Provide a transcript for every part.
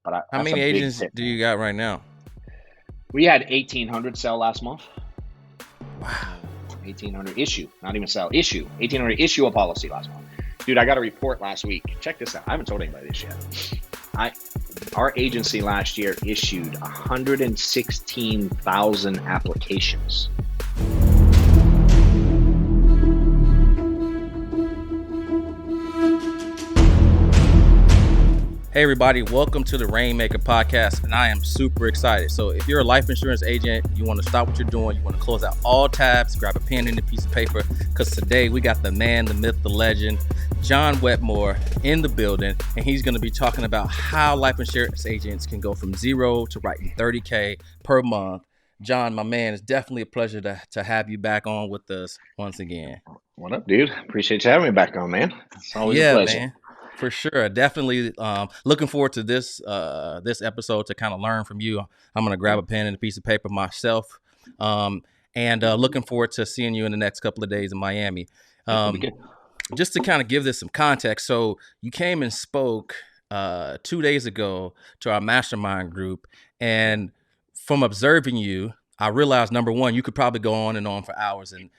but How that's a many big agents tip, do man. you got right now? We had 1,800 sell last month. Wow. 1,800 issue, not even sell, issue. 1,800 issue a policy last month. Dude, I got a report last week. Check this out. I haven't told anybody this yet. Our agency last year issued 116,000 applications. Hey everybody, welcome to the Rainmaker podcast, and I am super excited. So if you're a life insurance agent, you want to stop what you're doing, you want to close out all tabs, grab a pen and a piece of paper, because today we got the man, the myth, the legend, John Wetmore in the building, and he's going to be talking about how life insurance agents can go from zero to writing $30K per month. John, my man, it's definitely a pleasure to have you back on with us once again. What up, dude? Appreciate you having me back on, man. It's always a Yeah, pleasure. man. For sure. Definitely looking forward to this episode to kind of learn from you. I'm going to grab a pen and a piece of paper myself. And looking forward to seeing you in the next couple of days in Miami. That'll be good. Just to kind of give this some context. So you came and spoke 2 days ago to our mastermind group. And from observing you, I realized, number one, you could probably go on and on for hours. And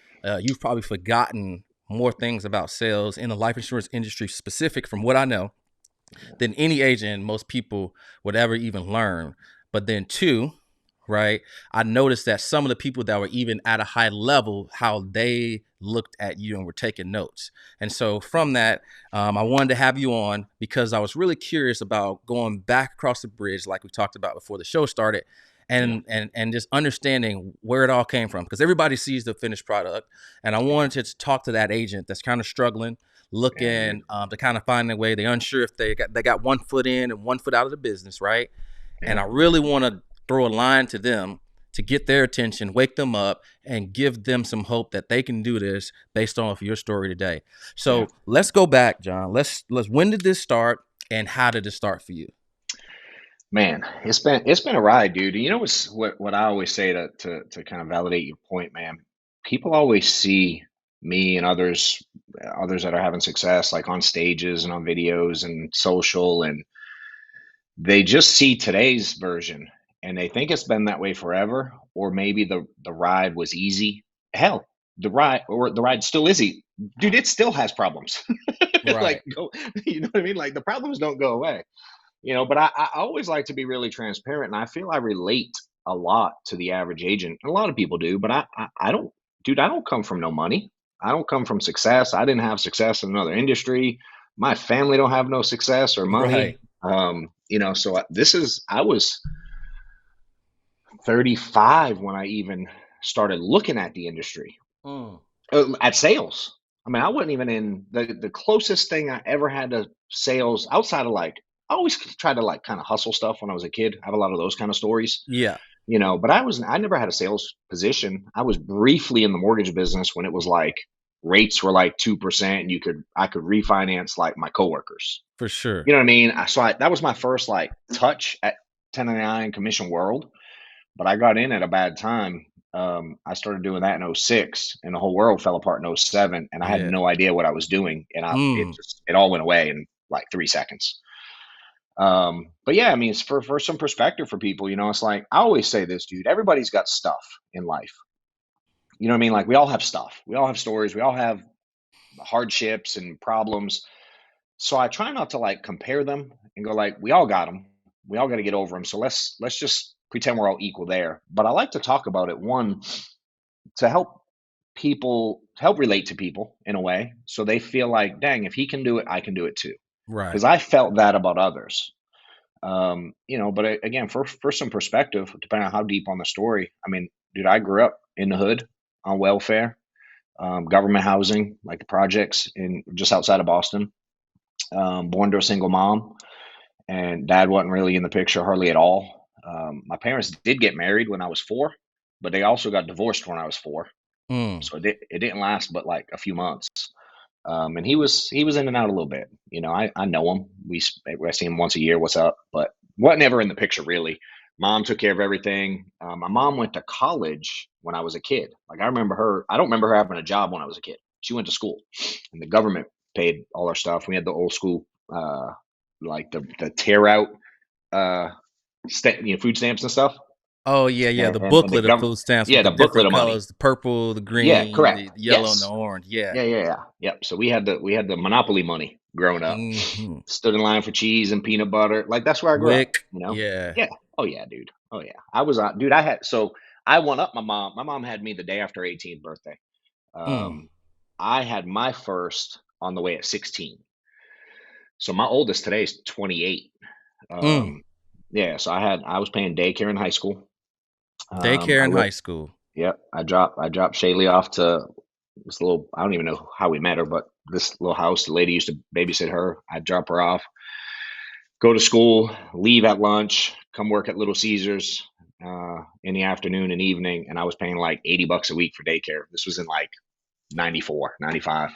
you've probably forgotten more things about sales in the life insurance industry specific, from what I know, than any agent most people would ever even learn. But then two, right, I noticed that some of the people that were even at a high level, how they looked at you and were taking notes. And so from that, I wanted to have you on because I was really curious about going back across the bridge, like we talked about before the show started, and just understanding where it all came from, because everybody sees the finished product. And I wanted to talk to that agent that's kind of struggling, looking to kind of find a way. They're unsure if they got 1 foot in and 1 foot out of the business, right? And I really want to throw a line to them to get their attention, wake them up, and give them some hope that they can do this based off your story today. So let's go back, John. Let's when did this start and how did it start for you? Man, it's been a ride, dude. You know what I always say to kind of validate your point, man. People always see me and others that are having success, like on stages and on videos and social, and they just see today's version and they think it's been that way forever, or maybe the ride was easy. Hell, the ride still is easy, dude. It still has problems. Right. You know what I mean? Like, the problems don't go away. But I always like to be really transparent, and I feel I relate a lot to the average agent. A lot of people do, but I don't, dude. I don't come from no money. I don't come from success. I didn't have success in another industry. My family don't have no success or Right. money. So I was 35 when I even started looking at the industry, at sales. I mean, I wasn't even in the closest thing I ever had to sales outside of, like, I always tried to, like, kind of hustle stuff when I was a kid. I have a lot of those kind of stories, Yeah. but I never had a sales position. I was briefly in the mortgage business when it was like rates were like 2% and I could refinance like my coworkers. For sure. You know what I mean? That was my first like touch at 1099 commission world, but I got in at a bad time. I started doing that in 06 and the whole world fell apart in 07, and I had Yeah. no idea what I was doing. And it all went away in like 3 seconds. But yeah, I mean, it's for some perspective for people, it's like, I always say this, dude, everybody's got stuff in life. You know what I mean? Like, we all have stuff. We all have stories. We all have hardships and problems. So I try not to like compare them and go like, we all got them. We all got to get over them. So let's just pretend we're all equal there. But I like to talk about it, one, to help relate to people in a way, so they feel like, dang, if he can do it, I can do it too. Right. Because I felt that about others. But again, for some perspective, depending on how deep on the story, I mean, dude, I grew up in the hood on welfare, government housing, like the projects in just outside of Boston. Born to a single mom, and dad wasn't really in the picture hardly at all. My parents did get married when I was 4, but they also got divorced when I was 4. So it didn't last but like a few months. And he was in and out a little bit. I know him. I see him once a year. What's up? But wasn't ever in the picture really. Mom took care of everything. My mom went to college when I was a kid. Like, I don't remember her having a job when I was a kid. She went to school, and the government paid all our stuff. We had the old school, like the tear out food stamps and stuff, Oh yeah, yeah. and The the booklet of government. food stamps with Yeah, the the booklet different of money. colors: the purple, the Yeah, green, correct. the yellow, and the Yes. orange. Yeah. Yeah, yeah, yeah. Yep. So we had the monopoly money growing up. Hmm. Stood in line for cheese and peanut butter. Like that's where I grew up. Wick. You know. Yeah. Yeah. Oh yeah, dude. Oh yeah. I was dude. I won up my mom. My mom had me the day after 18th birthday. Mm. Um, I had my first on the way at 16. So my oldest today is 28. Mm. Um, yeah. So I was paying daycare in high school. Daycare I in high lived. school. Yep. I dropped Shaylee off to this little. I don't even know how we met her, but this little house. The lady used to babysit her. I'd drop her off, go to school, leave at lunch, come work at Little Caesars in the afternoon and evening, and I was paying like $80 a week for daycare. This was in like 94, 95.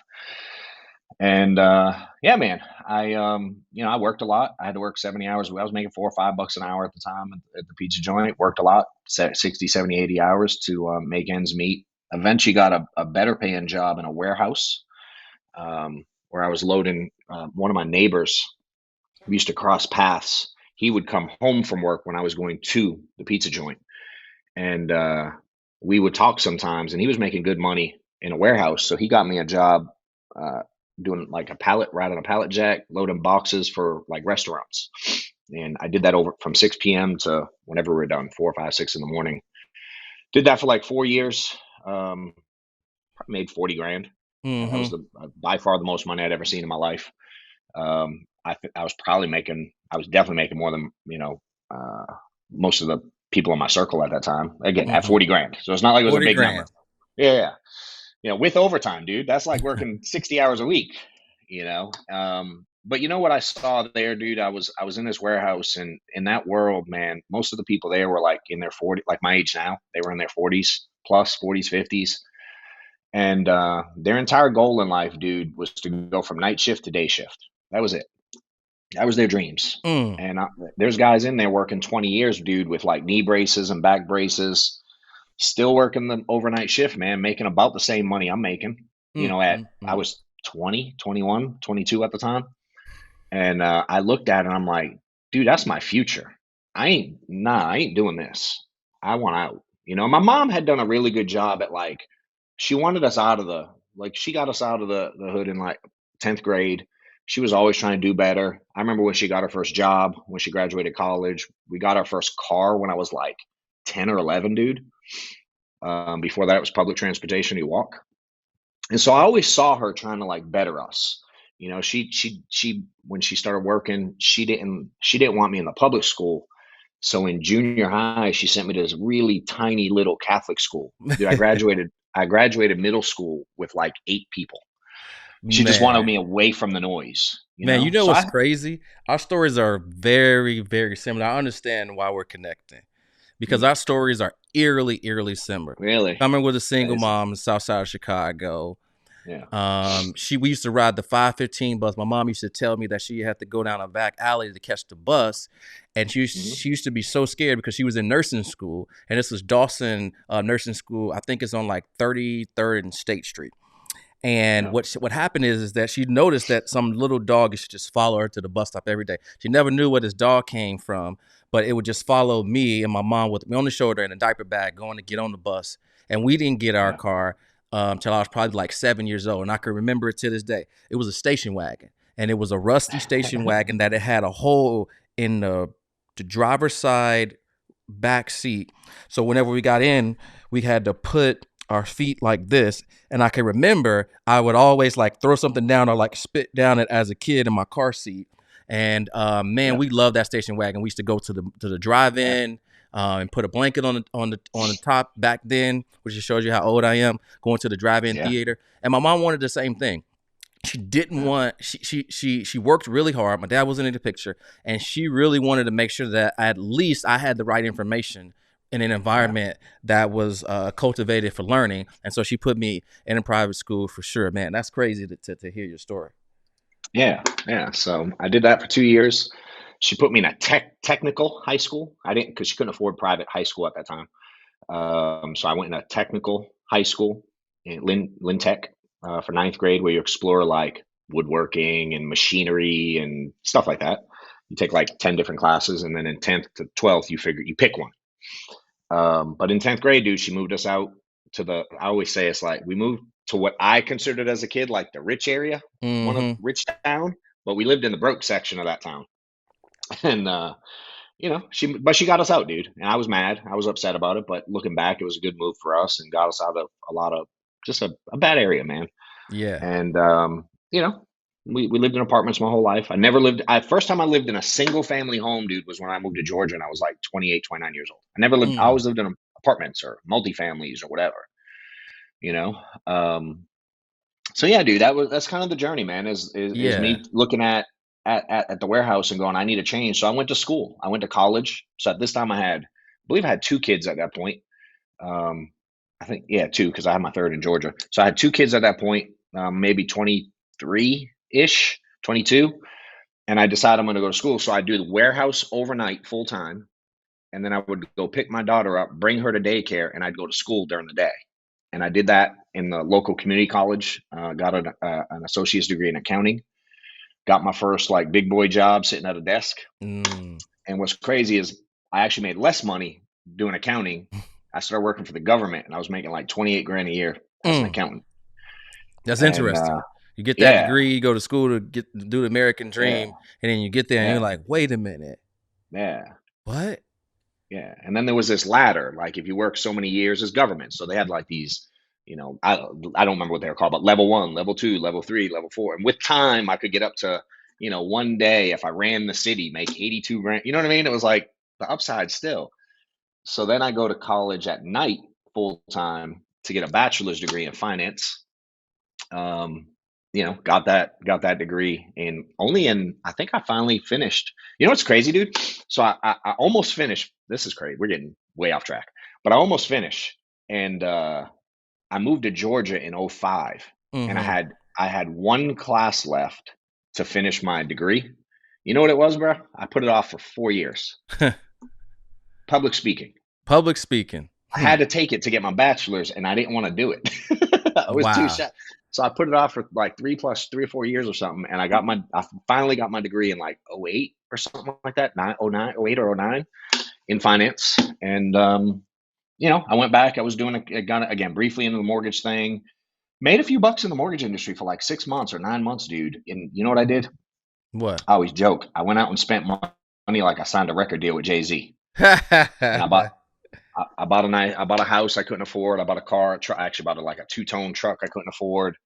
And yeah, man, I worked a lot. I had to work 70 hours. I was making $4 or $5 an hour at the time at the pizza joint. Worked a lot, 60, 70, 80 hours to make ends meet. Eventually got a better paying job in a warehouse where I was loading one of my neighbors. We used to cross paths. He would come home from work when I was going to the pizza joint, and we would talk sometimes. And he was making good money in a warehouse, so he got me a job uh, doing like riding a pallet jack, loading boxes for like restaurants. And I did that over from 6 p.m. to whenever we were done, 4, 5, 6 in the morning. Did that for like 4 years. Probably made 40 grand. That was Mm-hmm. the by far the most money I'd ever seen in my life. I was definitely making more than most of the people in my circle at that time. Again, at Mm-hmm. 40 grand, so it's not like it was a 40 big grand. number. Yeah, yeah. With overtime, dude, that's like working 60 hours a week. But you know what I saw there, dude? I was in this warehouse, and in that world, man, most of the people there were like in their 40s, like my age now. They were in their 40s plus, 40s, 50s. And their entire goal in life, dude, was to go from night shift to day shift. That was it. That was their dreams. Mm. And there's guys in there working 20 years, dude, with like knee braces and back braces, still working the overnight shift, man, making about the same money I'm making. Mm. Mm. I Mm. was 20, 21, 22 at the time. And I looked at it and I'm like, dude, that's my future. I ain't doing this. I want out. My mom had done a really good job at like, she wanted us out of she got us out of the hood in like 10th grade. She was always trying to do better. I remember when she got her first job, when she graduated college. We got our first car when I was like 10 or 11, dude. Before that, it was public transportation. You walk. And so I always saw her trying to like better us. She when she started working, she didn't want me in the public school. So in junior high, she sent me to this really tiny little Catholic school. Dude, I graduated middle school with like 8 people. She just wanted Man. me away from the noise, you Man, you know? know So what's crazy? Our stories are very, very similar. I understand why we're connecting because mm, our stories are eerily, eerily similar. really, Coming with a single it's, mom in the south side of Chicago. yeah, We used to ride the 515 bus. My mom used to tell me that she had to go down a back alley to catch the bus, and hmm, she used to be so scared because she was in nursing school, and this was Dawson nursing school. I think it's on like 33rd and State Street. And yeah, what happened is that she noticed that some little dog used to just follow her to the bus stop every day. She never knew where this dog came from, but it would just follow me and my mom with me on the shoulder in a diaper bag going to get on the bus. And we didn't get our yeah, car till I was probably like 7 years old, and I can remember it to this day. It was a station wagon, and it was a rusty station wagon that it had a hole in the driver's side back seat. So whenever we got in, we had to put our feet like this. And I can remember I would always like throw something down or like spit down it as a kid in my car seat. And man, yeah, we loved that station wagon. We used to go to the yeah, drive-in and put a blanket on the top back then, which just shows you how old I am. Going to the drive-in yeah, theater, and my mom wanted the same thing. She didn't yeah, want she worked really hard. My dad wasn't in the picture, and she really wanted to make sure that at least I had the right information in an yeah. environment that was cultivated for learning. And so she put me in a private school for sure. Man, that's crazy to hear your story. Yeah, yeah. So I did that for 2 years. She put me in a technical high school. I didn't because she couldn't afford private high school at that time. So I went in a technical high school in Lynn Tech for ninth grade, where you explore like woodworking and machinery and stuff like that. You take like 10 different classes, and then in 10th to 12th, you pick one. But in 10th grade, dude, she moved us out to I always say it's like we moved to what I considered as a kid, like the rich area, one of Mm-hmm. rich town, but we lived in the broke section of that town. And, she got us out, dude. And I was mad. I was upset about it. But looking back, it was a good move for us and got us out of a lot of just a bad area, man. Yeah. And, we lived in apartments my whole life. I never lived, first time I lived in a single family home, dude, was when I moved to Georgia and I was like 28, 29 years old. I Mm. always lived in apartments or multifamilies or whatever, you know? So yeah, dude, that's kind of the journey, man, is Yeah. me looking at the warehouse and going, I need a change. So I went to school. I went to college. So at this time I believe I had two kids at that point. Um, I think, yeah, two, because I had my third in Georgia. So I had two kids at that point, maybe 23-ish, 22. And I decided I'm going to go to school. So I do the warehouse overnight full time. And then I would go pick my daughter up, bring her to daycare, and I'd go to school during the day. And I did that in the local community college. Got an associate's degree in accounting. Got my first like big boy job sitting at a desk. Mm. And what's crazy is I actually made less money doing accounting. I started working for the government, and I was making like 28 grand a year as an Mm. accountant. That's And interesting. You get that yeah, degree, you go to school to do the American yeah, dream, and then you get there and you're yeah, like, wait a minute, yeah. what? Yeah, and then there was this ladder, like if you work so many years as government, so they had like these, I don't remember what they were called, but level 1, level 2, level 3, level 4, and with time I could get up to, one day if I ran the city, make 82 grand. You know what I mean? It was like the upside still. So then I go to college at night full time to get a bachelor's degree in finance. Um, got that degree in only in I think I finally finished. You know what's crazy, dude? So I almost finished. This is crazy. We're getting way off track, but I almost finished, and I moved to Georgia in '05, and I Mm-hmm. had I had one class left to finish my degree. You know what it was, bro? I put it off for 4 years. Public speaking. Public speaking. I had to take it to get my bachelor's, and I didn't want to do it. I was too Wow. shy. So I put it off for like 3 or 4 years or something, and I finally got my degree in like '08 or something like that, 08 or '09 in finance. And I went back. I was doing got again briefly into the mortgage thing. Made a few bucks in the mortgage industry for like 6 months or 9 months, dude. And you know what I did? What? I always joke. I went out and spent money like I signed a record deal with Jay-Z, and I bought a house I couldn't afford. I bought a car. I actually bought like a two-tone truck I couldn't afford.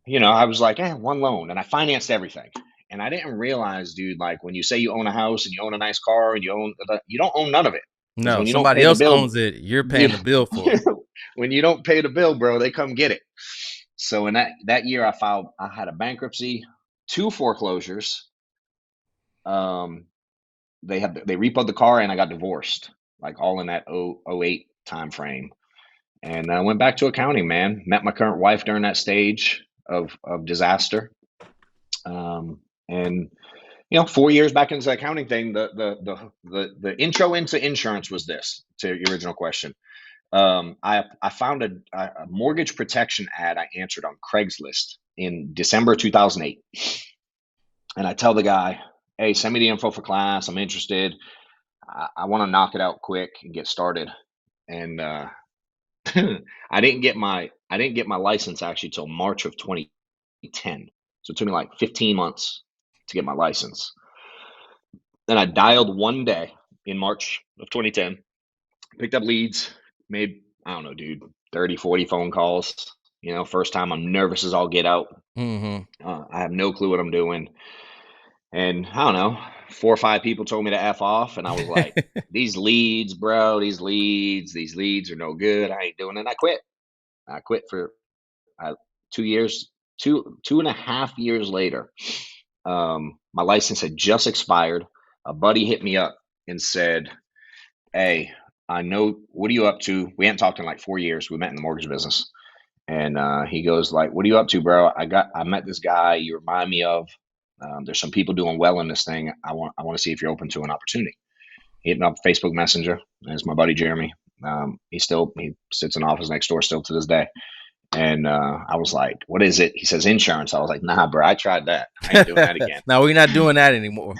I was like, one loan, and I financed everything. And I didn't realize, dude, like when you say you own a house and you own a nice car and you don't own none of it, because No, when you don't somebody pay the else bill, owns it. You're you paying the bill for it. when you don't pay the bill, bro, they come get it. So in that year, I had a bankruptcy, two foreclosures. Um, they repoed the car, and I got divorced, like all in that '08 time frame. And I went back to accounting, man. Met my current wife during that stage of disaster. And 4 years back into the accounting thing, the intro into insurance was this, to your original question. I found a mortgage protection ad I answered on Craigslist in December 2008, and I tell the guy, "Hey, send me the info for class. I'm interested. I want to knock it out quick and get started." And I didn't get my license actually till March of 2010. So it took me like 15 months to get my license. Then I dialed one day in March of 2010, picked up leads, made, I don't know, dude, 30, 40 phone calls. First time I'm nervous as all get out. Mm-hmm. I have no clue what I'm doing. And I don't know, 4 or 5 people told me to F off. And I was like, these leads, bro, these leads are no good. I ain't doing it. I quit. I quit for 2 years, 2.5 years later. My license had just expired. A buddy hit me up and said, "Hey, I know, what are you up to?" We hadn't talked in like 4 years. We met in the mortgage business. And he goes like, "What are you up to, bro? I met this guy you remind me of. There's some people doing well in this thing. I want to see if you're open to an opportunity." He hit me up Facebook Messenger. It's my buddy Jeremy. He sits in the office next door still to this day. And I was like, "What is it?" He says, "Insurance." I was like, "Nah, bro, I tried that. I ain't doing that again." Now we're not doing that anymore.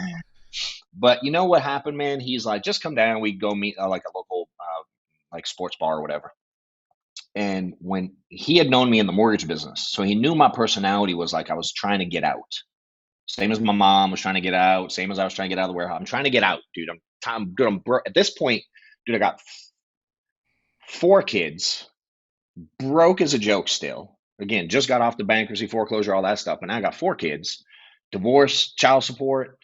But you know what happened, man? He's like, just come down. We go meet like a local like sports bar or whatever. And when he had known me in the mortgage business, so he knew my personality was like I was trying to get out. Same as my mom was trying to get out. Same as I was trying to get out of the warehouse. I'm trying to get out, dude. Dude, at this point, dude. I got 4 kids, broke as a joke still. Again, just got off the bankruptcy, foreclosure, all that stuff. And I got 4 kids, divorce, child support.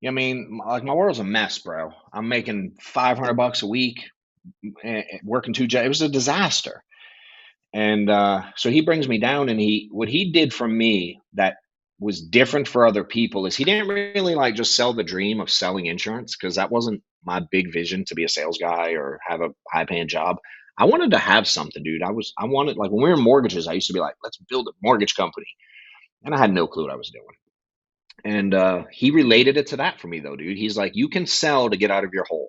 You know what I mean? Like my world's a mess, bro. I'm making $500 a week, working 2 jobs. It was a disaster. And so he brings me down, and what he did for me that was different for other people is he didn't really like just sell the dream of selling insurance, because that wasn't my big vision to be a sales guy or have a high paying job. I wanted to have something, dude. I wanted, like, when we were in mortgages, I used to be like, let's build a mortgage company. And I had no clue what I was doing. And he related it to that for me, though, dude. He's like, you can sell to get out of your hole.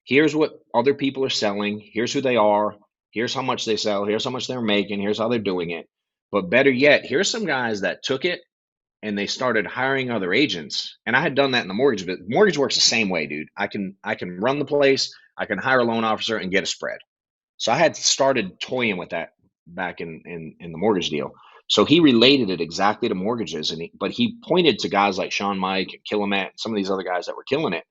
Here's what other people are selling. Here's who they are. Here's how much they sell. Here's how much they're making. Here's how they're doing it. But better yet, here's some guys that took it and they started hiring other agents. And I had done that in the mortgage, but mortgage works the same way, dude. I can run the place. I can hire a loan officer and get a spread. So I had started toying with that back in the mortgage deal. So he related it exactly to mortgages, but he pointed to guys like Sean Mike and Killamet, some of these other guys that were killing it.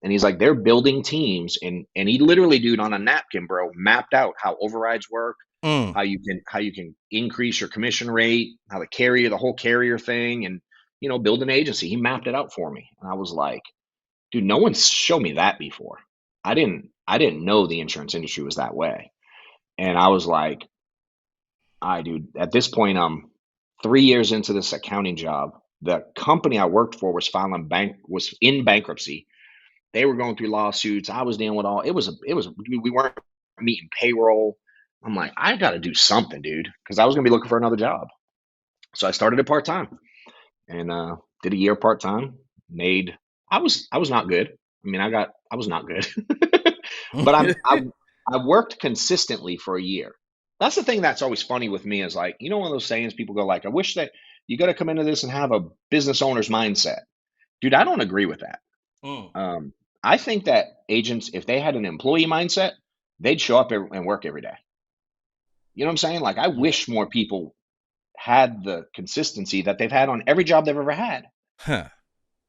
And he's like, they're building teams, and he literally, dude, on a napkin, bro, mapped out how overrides work, Mm. how you can increase your commission rate, how the whole carrier thing, and build an agency. He mapped it out for me, and I was like, dude, no one's showed me that before. I didn't know the insurance industry was that way, and I was like, I dude, at this point, I'm 3 years into this accounting job. The company I worked for was in bankruptcy. They were going through lawsuits. I was dealing with all. It was. We weren't meeting payroll. I'm like, I got to do something, dude, because I was gonna be looking for another job. So I started it part time, and did a year part time. Made. I was not good. I mean, I was not good, but I worked consistently for a year. That's the thing that's always funny with me is, like, one of those sayings people go like, I wish that you got to come into this and have a business owner's mindset, dude. I don't agree with that. Mm. Um, I think that agents, if they had an employee mindset, they'd show up and work every day. You know what I'm saying? Like, I Yeah. wish more people had the consistency that they've had on every job they've ever had. Huh.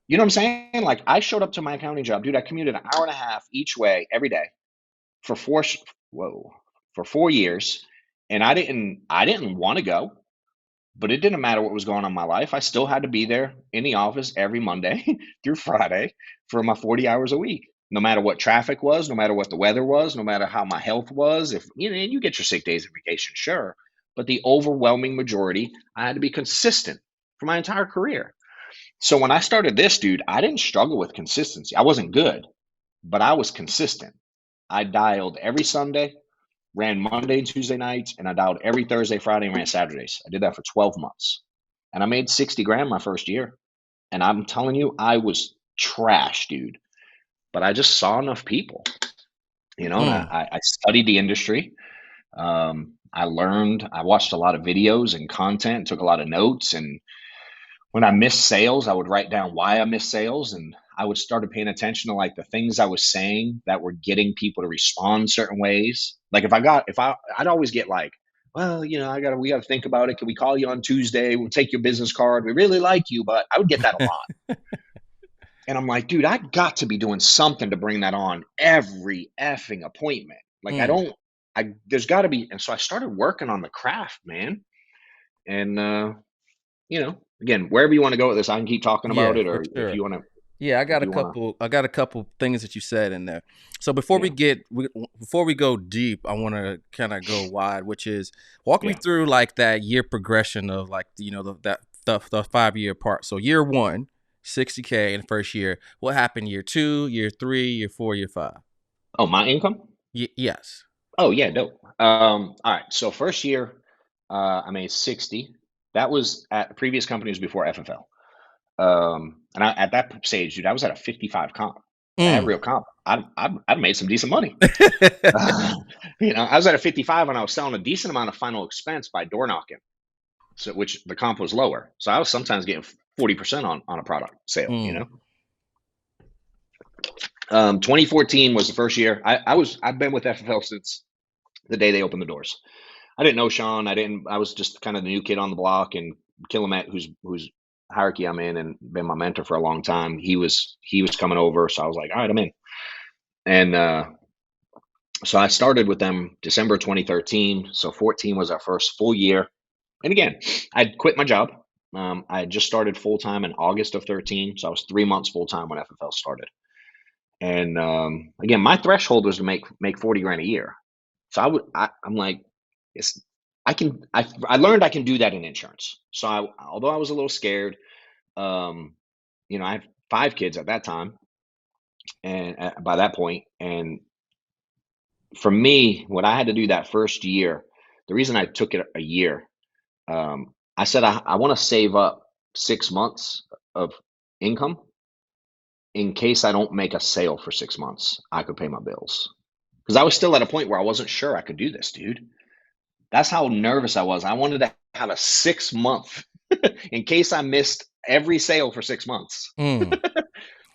You know what I'm saying? Like, I showed up to my accounting job, dude. I commuted an hour and a half each way every day for whoa, for 4 years, and I didn't want to go, but it didn't matter what was going on in my life. I still had to be there in the office every Monday through Friday for my 40 hours a week. No matter what traffic was, no matter what the weather was, no matter how my health was. If and you get your sick days and vacation, sure, but the overwhelming majority, I had to be consistent for my entire career. So when I started this, dude, I didn't struggle with consistency. I wasn't good, but I was consistent. I dialed every Sunday, ran Monday and Tuesday nights, and I dialed every Thursday, Friday, and ran Saturdays. I did that for 12 months. And I made 60 grand my first year. And I'm telling you, I was trash, dude. But I just saw enough people, and Mm. I studied the industry. I learned, I watched a lot of videos and content, took a lot of notes. And when I missed sales, I would write down why I missed sales. And I would start paying attention to, like, the things I was saying that were getting people to respond certain ways. Like, I'd always get like, well, we got to think about it. Can we call you on Tuesday? We'll take your business card. We really like you. But I would get that a lot. And I'm like, dude, I got to be doing something to bring that on every effing appointment. Like, Mm. there's got to be. And so I started working on the craft, man. And, again, wherever you want to go with this, I can keep talking about Yeah, it, for or if sure. you want to, Yeah, if you want I got a couple things that you said in there. So to, before we go deep, I want to kind of go wide, which is walk me yeah. through like that year progression of, like, the 5 year part. So year one, 60K in the first year. What happened year two, year three, year four, year five? Oh, my income? Yes. Oh, yeah, dope. All right. So first year, I made 60. That was at the previous companies before FFL. And at that stage, dude, I was at a 55 comp. I had Mm. real comp. I'd made some decent money. I was at a 55 and I was selling a decent amount of final expense by door knocking, so which the comp was lower. So I was sometimes getting 40% on a product sale. Mm. 2014 was the first year. I've been with FFL since the day they opened the doors. I didn't know Sean. I was just kind of the new kid on the block, and Killamet, whose hierarchy I'm in and been my mentor for a long time. He was coming over, so I was like, all right, I'm in. And so I started with them December 2013. So 14 was our first full year. And again, I'd quit my job. I had just started full time in August of 13, so I was 3 months full time when FFL started. And again, my threshold was to make 40 grand a year. So I'm like, it's I learned I can do that in insurance. So although I was a little scared, um, I have 5 kids at that time, and by that point, and for me, what I had to do that first year, the reason I took it a year, I said I want to save up 6 months of income in case I don't make a sale for 6 months. I could pay my bills because I was still at a point where I wasn't sure I could do this, dude. That's how nervous I was. I wanted to have a 6 month in case I missed every sale for 6 months. Mm. You know what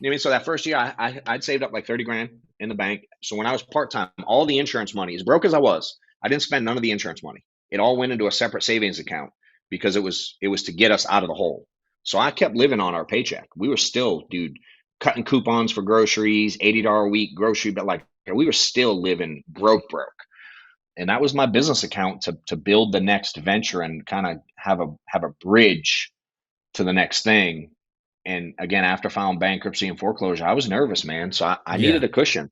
I mean? So that first year, I'd saved up like 30 grand in the bank. So when I was part time, all the insurance money, as broke as I was, I didn't spend none of the insurance money. It all went into a separate savings account because it was to get us out of the hole. So I kept living on our paycheck. We were still, dude, cutting coupons for groceries, $80 a week grocery, but like we were still living broke. And that was my business account to build the next venture and kind of have a bridge to the next thing. And again, after filing bankruptcy and foreclosure, I was nervous, man. So I Yeah, needed a cushion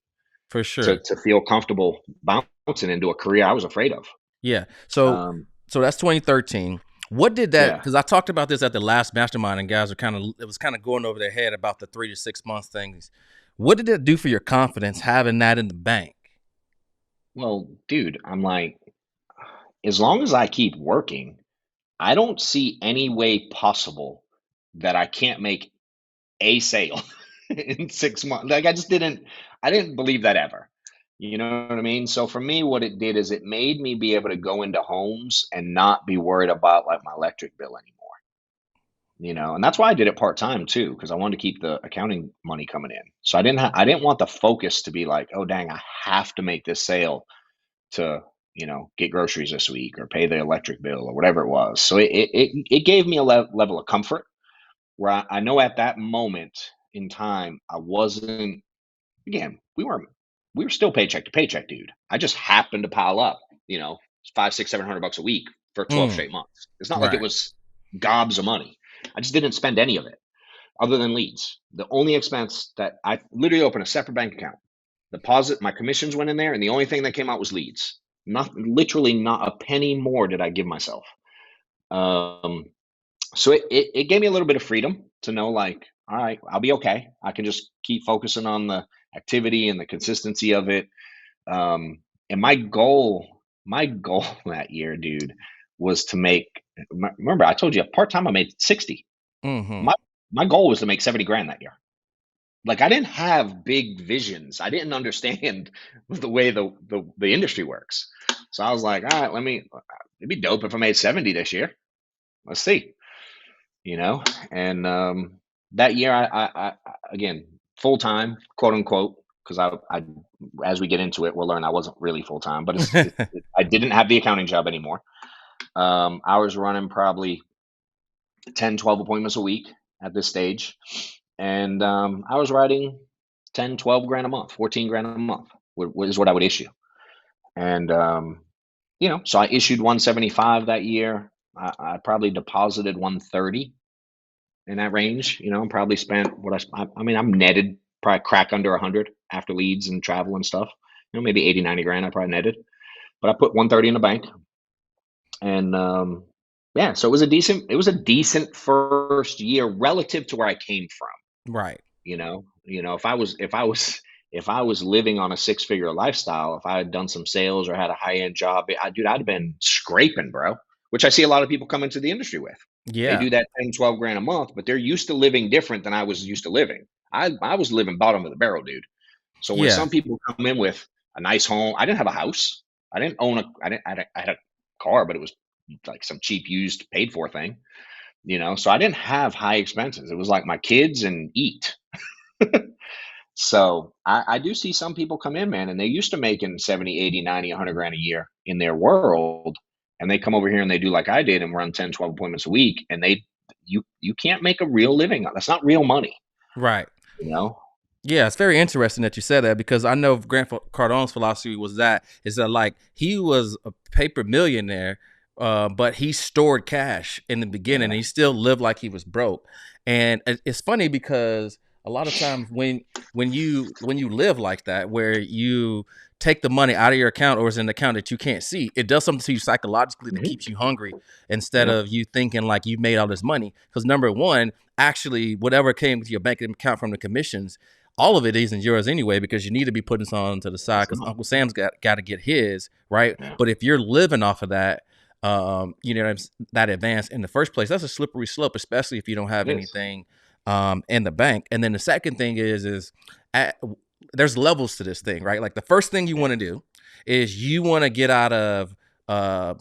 for to sure. to feel comfortable bouncing into a career I was afraid of. Yeah. So Um, so that's 2013. What did that? yeah. Because I talked about this at the last mastermind, and guys are it was kind of going over their head about the 3 to 6 months things. What did it do for your confidence having that in the bank? Well, dude, I'm like, as long as I keep working, I don't see any way possible that I can't make a sale in 6 months. Like I didn't believe that ever. You know what I mean? So for me, what it did is it made me be able to go into homes and not be worried about like my electric bill anymore. And that's why I did it part time too, because I wanted to keep the accounting money coming in. So I didn't want the focus to be like, oh dang, I have to make this sale to get groceries this week or pay the electric bill or whatever it was. So it gave me a level of comfort where I know at that moment in time, I wasn't, again, we were still paycheck to paycheck, dude. I just happened to pile up, you know, 5, 6, $700 a week for 12 Mm, straight months. It's not like it right. was gobs of money. I just didn't spend any of it other than leads. The only expense that I literally opened a separate bank account, deposit, my commissions went in there, and the only thing that came out was leads. Not literally not a penny more did I give myself. Um, so it gave me a little bit of freedom to know like, all right, I'll be okay. I can just keep focusing on the activity and the consistency of it. And my goal that year, dude, was to make, remember I told you part-time I made 60. Mm-hmm. My goal was to make 70 grand that year. Like I didn't have big visions. I didn't understand the way the industry works. So I was like, all right, it'd be dope if I made 70 this year. Let's see. you know. And that year, again, full time, quote unquote, because as we get into it, we'll learn I wasn't really full time, but I didn't have the accounting job anymore. I was running probably 10, 12 appointments a week at this stage, and I was writing 10, 12 grand a month, 14 grand a month is what I would issue. And so I issued 175 that year. I probably deposited 130 in that range. And probably spent I mean, I'm netted probably crack under 100 after leads and travel and stuff. Maybe 80, 90 grand I probably netted. But I put 130 in the bank. And yeah, so it was a decent first year relative to where I came from. Right. If I was living on a six-figure lifestyle, if I had done some sales or had a high-end job, dude, I'd have been scraping, bro. Which I see a lot of people come into the industry with. They Yeah. do that 10, 12 grand a month, but they're used to living different than I was used to living. I was living bottom of the barrel, dude. So when Yeah. some people come in with a nice home, I didn't have a house. I didn't own a. I had a car, but it was like some cheap used paid for thing. So I didn't have high expenses. It was like my kids and eat. So I do see some people come in, man, and they used to making 70, 80, 90, 100 grand a year in their world. And they come over here and they do like I did and run 10, 12 appointments a week. And you can't make a real living. That's not real money, Right. you know? Yeah, it's very interesting that you said that because I know Grant Cardone's philosophy was that is that like he was a paper millionaire, but he stored cash in the beginning and Yeah. he still lived like he was broke. And it's funny because a lot of times when you live like that, where you take the money out of your account or is in an account that you can't see, it does something to you psychologically that keeps Hmm. you hungry instead Yep. of you thinking like you made all this money. Because number one, actually, whatever came to your bank account from the commissions, all of it isn't yours anyway because you need to be putting this on to the side It's because not. Uncle Sam's got to get his right. Yeah. But if you're living off of that, you know that advance in the first place, that's a slippery slope, especially if you don't have It is. anything in the bank. And then the second thing is at, there's levels to this thing, right? Like the first thing you Yeah. want to do is you want to get out of uh,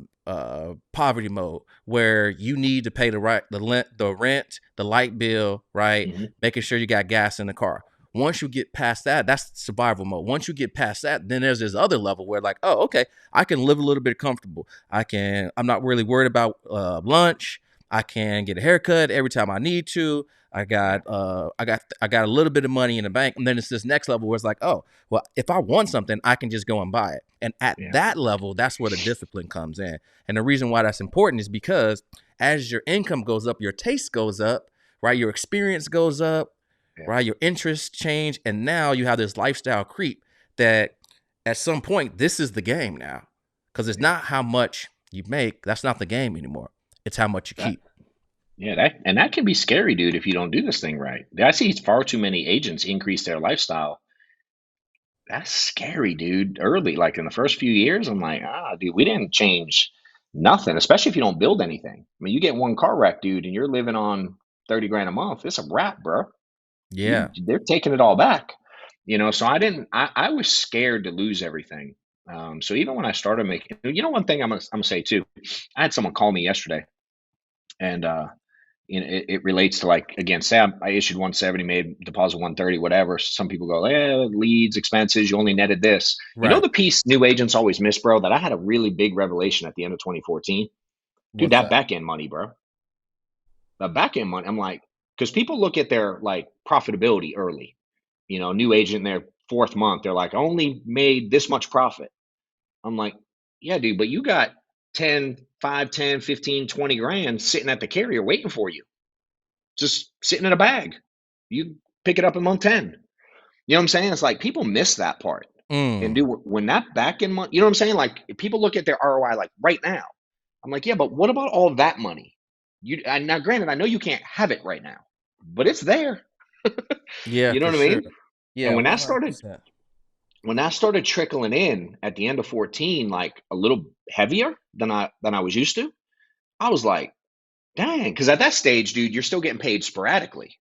poverty mode where you need to pay the rent, the light bill, right? Hmm. Making sure you got gas in the car. Once you get past that, that's survival mode. Once you get past that, then there's this other level where like, oh, okay, I can live a little bit comfortable. I'm not really worried about lunch. I can get a haircut every time I need to. Yeah. I got a little bit of money in the bank. And then it's this next level where it's like, oh, well, if I want something, I can just go and buy it. And at Yeah. that level, that's where the discipline comes in. And the reason why that's important is because as your income goes up, your taste goes up, right? Your experience goes up, Yeah. right? Your interests change. And now you have this lifestyle creep that at some point, this is the game now. Because it's Yeah. not how much you make. That's not the game anymore. It's how much you That. keep. Yeah. That can be scary, dude, if you don't do this thing right. I see far too many agents increase their lifestyle. That's scary, dude. Early, like in the first few years, I'm like, dude, we didn't change nothing, especially if you don't build anything. I mean, you get one car wreck, dude, and you're living on 30 grand a month. It's a wrap, bro. Yeah. They're taking it all back. So I was scared to lose everything. So even when I started making, one thing I'm gonna say too, I had someone call me yesterday and, it relates to like again, say I issued 170, made deposit 130, whatever. Some people go, leads, expenses, you only netted this. Right. The piece new agents always miss, bro, that I had a really big revelation at the end of 2014. Dude, What's that that? back end money, bro. The back end money. I'm like, because people look at their like profitability early. New agent in their fourth month, they're like, I only made this much profit. I'm like, yeah, dude, but you got 10, 5, 10, 15, 20 grand sitting at the carrier waiting for you, just sitting in a bag. You pick it up in month 10. You know what I'm saying? It's like people miss that part. And Mm. do when that back end money, you know what I'm saying? Like if people look at their ROI like right now. I'm like, yeah, but what about all that money? Now, granted, I know you can't have it right now, but it's there. Yeah, You know for what I sure. mean? Yeah, And one hundred percent. when that started trickling in at the end of 14, like a little heavier than I was used to, I was like, dang, because at that stage, dude, you're still getting paid sporadically.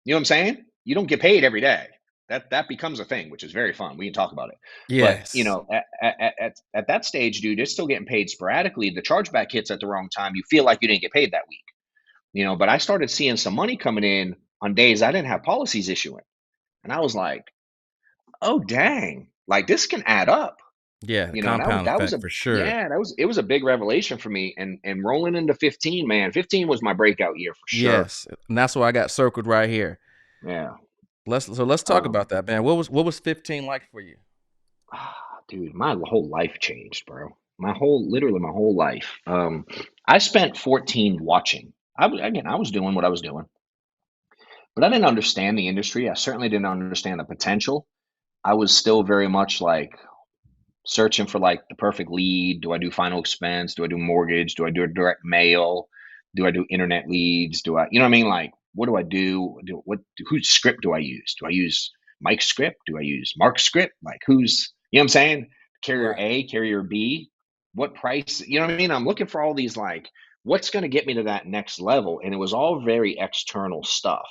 You know what I'm saying? You don't get paid every day. That becomes a thing, which is very fun. We can talk about it. But Yes. at that stage, dude, it's still getting paid sporadically. The chargeback hits at the wrong time. You feel like you didn't get paid that week. But I started seeing some money coming in on days I didn't have policies issuing. And I was like, oh dang, like this can add up. Yeah, the And compound that was effect a for sure. yeah, it was a big revelation for me. And rolling into 15, man, 15 was my breakout year for sure. Yes. And that's why I got circled right here. Yeah. Let's talk Um, about that, man. What was 15 like for you? dude, my whole life changed, bro. Literally my whole life. I spent 14 watching. I was doing what I was doing, but I didn't understand the industry. I certainly didn't understand the potential. I was still very much like searching for like the perfect lead. Do I do final expense? Do I do mortgage? Do I do a direct mail? Do I do internet leads? Do I, you know what I mean? Like, what do I do? Whose script do I use? Do I use Mike's script? Do I use Mark's script? Like, you know what I'm saying? Carrier Right. A, carrier B, what price? You know what I mean? I'm looking for all these, like, what's going to get me to that next level? And it was all very external stuff.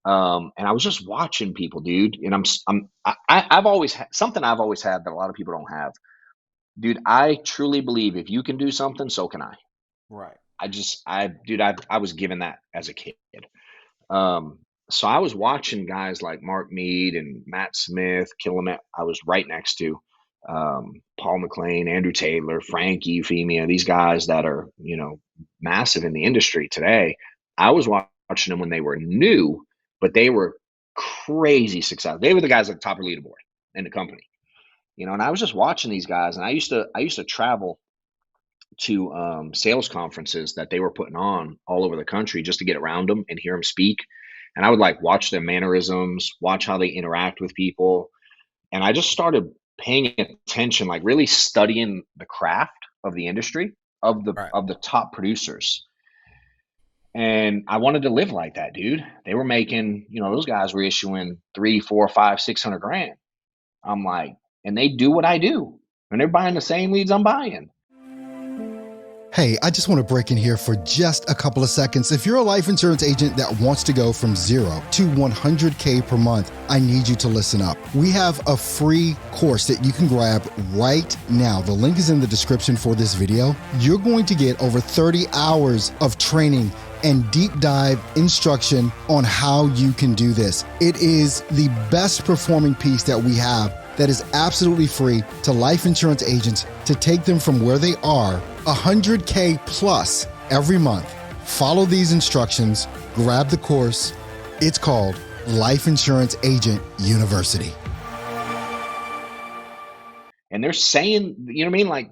And I was just watching people, dude. And I've always something I've always had that a lot of people don't have, dude. I truly believe if you can do something, so can I. Right. Dude, I was given that as a kid. Um, So I was watching guys like Mark Mead and Matt Smith, Killamette. I was right next to Paul McLean, Andrew Taylor, Frankie Femia, these guys that are, massive in the industry today. I was watching them when they were new, but they were crazy successful. They were the guys at the top of the leaderboard in the company, and I was just watching these guys, and I used to travel to sales conferences that they were putting on all over the country just to get around them and hear them speak. And I would like watch their mannerisms, watch how they interact with people. And I just started paying attention, like really studying the craft of the industry of the Right. of the top producers. And I wanted to live like that, dude. They were making, those guys were issuing 3, 4, 5, 600 grand. I'm like, and they do what I do. And they're buying the same leads I'm buying. Hey, I just want to break in here for just a couple of seconds. If you're a life insurance agent that wants to go from 0 to 100K per month, I need you to listen up. We have a free course that you can grab right now. The link is in the description for this video. You're going to get over 30 hours of training and deep dive instruction on how you can do this. It is the best performing piece that we have that is absolutely free to life insurance agents to take them from where they are 100K plus every month. Follow these instructions, grab the course. It's called Life Insurance Agent University. And they're saying, you know what I mean? Like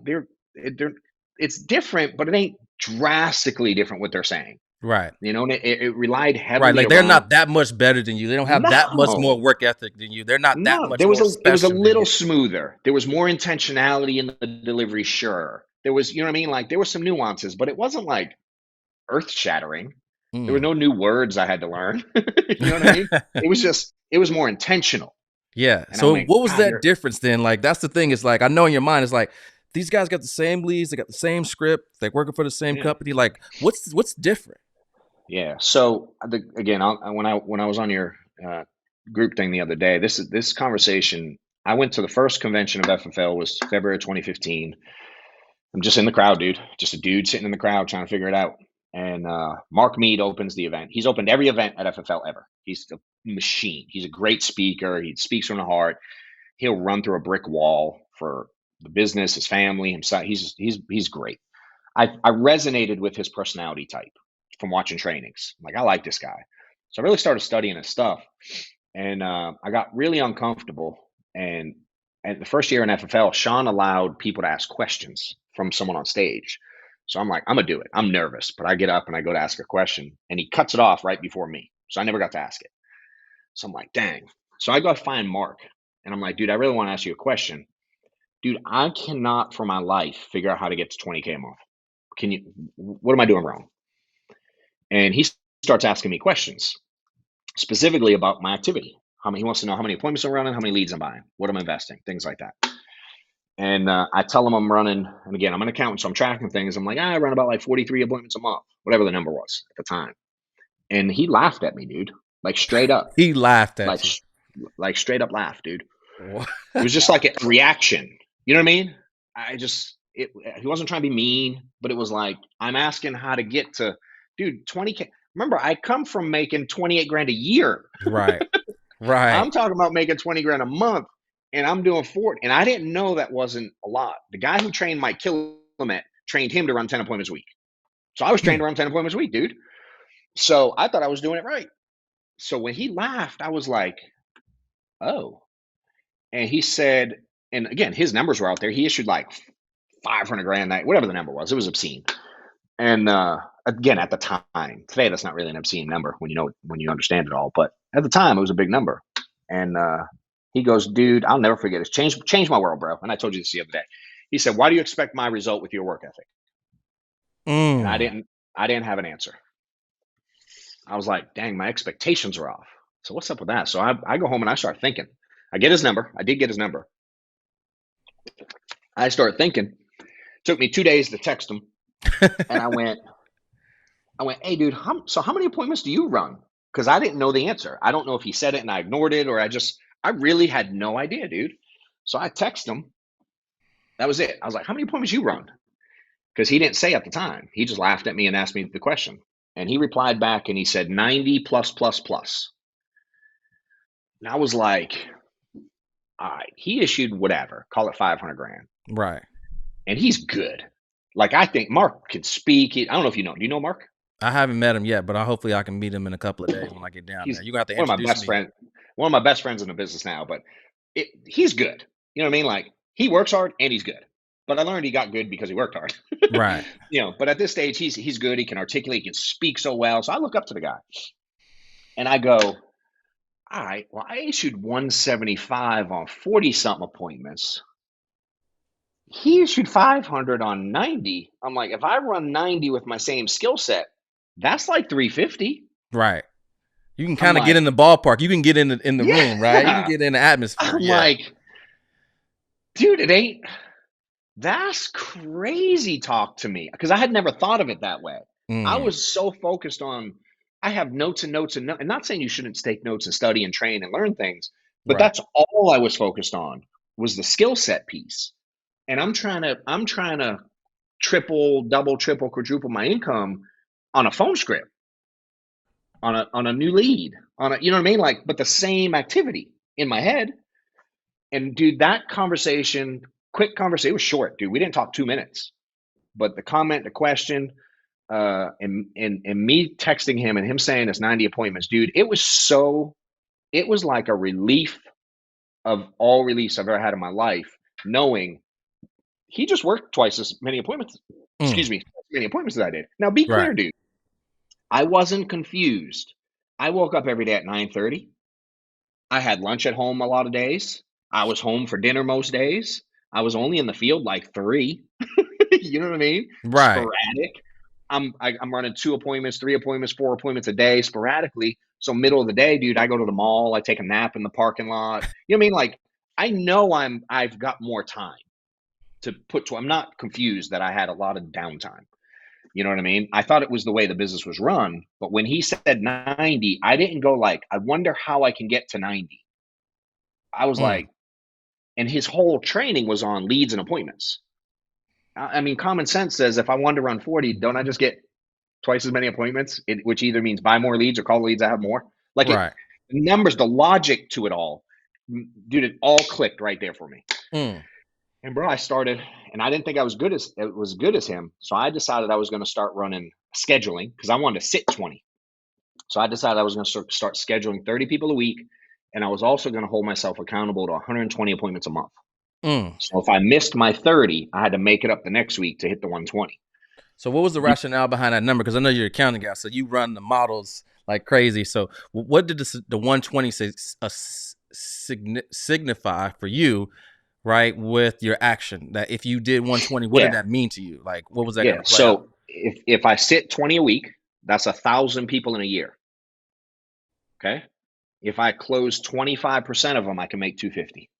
it's different, but it ain't drastically different what they're saying. Right. And it relied Right. heavily Like they're around. not that much better than you. They don't have that much more No, work ethic than you. They're not that no. much There was more it was a special than little you. smoother. There was more intentionality in the delivery, sure. There was, you know what I mean? Like there were some nuances, but it wasn't like earth shattering. There were Mm. no new words I had to learn. You know what I mean? It was more intentional. Yeah. And I'm So like, what was God, that difference then? Like that's the thing. Is like I know in your mind it's like these guys got the same leads, they got the same script, they're working for the same yeah. company. Like what's different? Yeah. So again, when I was on your group thing the other day, this conversation. I went to the first convention of FFL was February 2015. I'm just in the crowd, dude. Just a dude sitting in the crowd trying to figure it out. And Mark Mead opens the event. He's opened every event at FFL ever. He's a machine. He's a great speaker. He speaks from the heart. He'll run through a brick wall for the business, his family, himself. He's great. I resonated with his personality type from watching trainings. Like I like this guy, so I really started studying his stuff, and I got really uncomfortable. And at the first year in FFL, Sean allowed people to ask questions from someone on stage. So I'm like, I'm gonna do it. I'm nervous, but I get up and I go to ask a question, and he cuts it off right before me, so I never got to ask it. So I'm like, dang. So I go find Mark, and I'm like, dude, I really want to ask you a question. Dude, I cannot for my life figure out how to get to 20K a month. Can you, what am I doing wrong? And he starts asking me questions specifically about my activity. He wants to know how many appointments I'm running, how many leads I'm buying, what I'm investing, things like that. And I tell him I'm running, and again, I'm an accountant, so I'm tracking things. I'm like, I run about like 43 appointments a month, whatever the number was at the time. And he laughed at me, dude, like straight up, He laughed like, at you. like straight up laugh, dude. What? It was just like a reaction. You know what I mean? He wasn't trying to be mean, but it was like, I'm asking how to get to, dude, 20K. Remember, I come from making 28 grand a year. Right. Right. I'm talking about making 20 grand a month, and I'm doing 40. And I didn't know that wasn't a lot. The guy who trained Mike Killamet trained him to run 10 appointments a week. So I was trained to run 10 appointments a week, dude. So I thought I was doing it right. So when he laughed, I was like, oh. And he said, and again, his numbers were out there. He issued like 500 grand night, whatever the number was. It was obscene. And again, at the time, today that's not really an obscene number when you understand it all. But at the time, it was a big number. And he goes, dude, I'll never forget it. Changed my world, bro. And I told you this the other day. He said, why do you expect my result with your work ethic? And I Mm. didn't have an answer. I was like, dang, my expectations are off. So what's up with that? So I go home and I start thinking. I get his number. I did get his number. I start thinking. It took me 2 days to text him. And I went, hey, dude, how many appointments do you run? Because I didn't know the answer. I don't know if he said it and I ignored it, or I really had no idea, dude. So I texted him. That was it. I was like, how many appointments you run? Because he didn't say at the time. He just laughed at me and asked me the question. And he replied back and he said 90 plus plus plus. And I was like, all right, he issued whatever, call it 500 grand. Right. And he's good. Like, I think Mark can speak. I don't know if you know. Do you know Mark? I haven't met him yet, but hopefully I can meet him in a couple of days when I get down there. He's You're gonna have to one of my introduce best me. friends. One of my best friends in the business now, but he's good. You know what I mean? Like, he works hard and he's good. But I learned he got good because he worked hard. Right. But at this stage, he's good. He can articulate, he can speak so well. So I look up to the guy and I go, all right, well, I issued 175 on 40 something appointments. He issued 500 on 90. I'm like, if I run 90 with my same skill set, that's like 350. Right. You can I'm kind of get like, in the ballpark. You can get in the room, right? You can yeah. get in the atmosphere. I'm Yeah. like, dude, it ain't. That's crazy talk to me because I had never thought of it that way. I was so focused on, I have notes and notes and not saying you shouldn't take notes and study and train and learn things, but Right. that's all I was focused on was the skill set piece. And I'm trying to triple, double, triple, quadruple my income on a phone script, on a new lead, you know what I mean? Like, but the same activity in my head. And dude, that conversation, quick conversation, it was short, dude. We didn't talk 2 minutes, but the comment, the question, and me texting him and him saying it's 90 appointments, dude, it was like a relief of all reliefs I've ever had in my life, knowing he just worked twice as many appointments, excuse me, as many appointments as I did. Now be Right. clear, dude. I wasn't confused. I woke up every day at 9:30. I had lunch at home a lot of days. I was home for dinner most days. I was only in the field like 3. You know what I mean? Right. Sporadic. I'm running 2 appointments, 3 appointments, 4 appointments a day sporadically. So middle of the day, dude, I go to the mall. I take a nap in the parking lot. You know what I mean? Like, I know I've got more time to put to. I'm not confused that I had a lot of downtime. You know what I mean? I thought it was the way the business was run, but when he said 90, I didn't go like, I wonder how I can get to 90. I was like, and his whole training was on leads and appointments. I mean, common sense says if I wanted to run 40, don't I just get twice as many appointments? Which either means buy more leads or call leads I have more. Like, Right. the numbers, the logic to it all, dude, it all clicked right there for me. And bro, I started, and I didn't think I was good as him. So I decided I was going to start running scheduling because I wanted to sit 20. So I decided I was going to start scheduling 30 people a week, and I was also going to hold myself accountable to 120 appointments a month. So if I missed my 30, I had to make it up the next week to hit the 120. So what was the rationale behind that number? Because I know you're an accounting guy, so you run the models like crazy. So what did the 120 signify for you, right, with your action? That if you did 120, what did that mean to you? Like, what was that going to play out? So if I sit 20 a week, that's 1,000 people in a year. Okay. If I close 25% of them, I can make 250.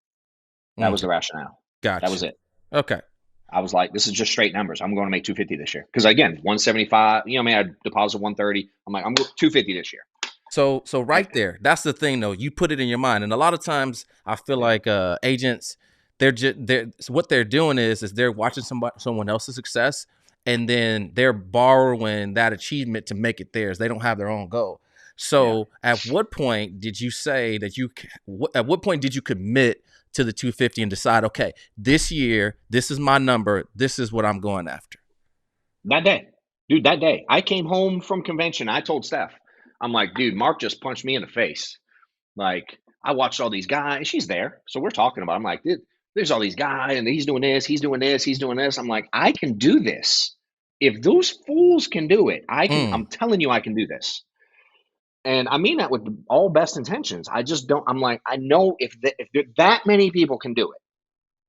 That was the rationale. Gotcha. That was it. Okay. I was like, this is just straight numbers. I'm going to make 250 this year. Because again, 175, you know, I mean, I deposit 130. I'm like, I'm 250 this year. So right there, that's the thing though. You put it in your mind. And a lot of times I feel like agents, what they're doing is they're watching someone else's success, and then they're borrowing that achievement to make it theirs. They don't have their own goal. So at what point did you say that at what point did you commit to the 250 and decide, okay, this year, this is my number. This is what I'm going after? That day, dude, that day I came home from convention. I told Steph, I'm like, dude, Mark just punched me in the face. Like, I watched all these guys. She's there. So we're talking about, I'm like, dude, there's all these guys and he's doing this, he's doing this, he's doing this. I'm like, I can do this. If those fools can do it, I can, I'm telling you, I can do this. And I mean that with all best intentions. I just don't, I'm like, I know if that many people can do it,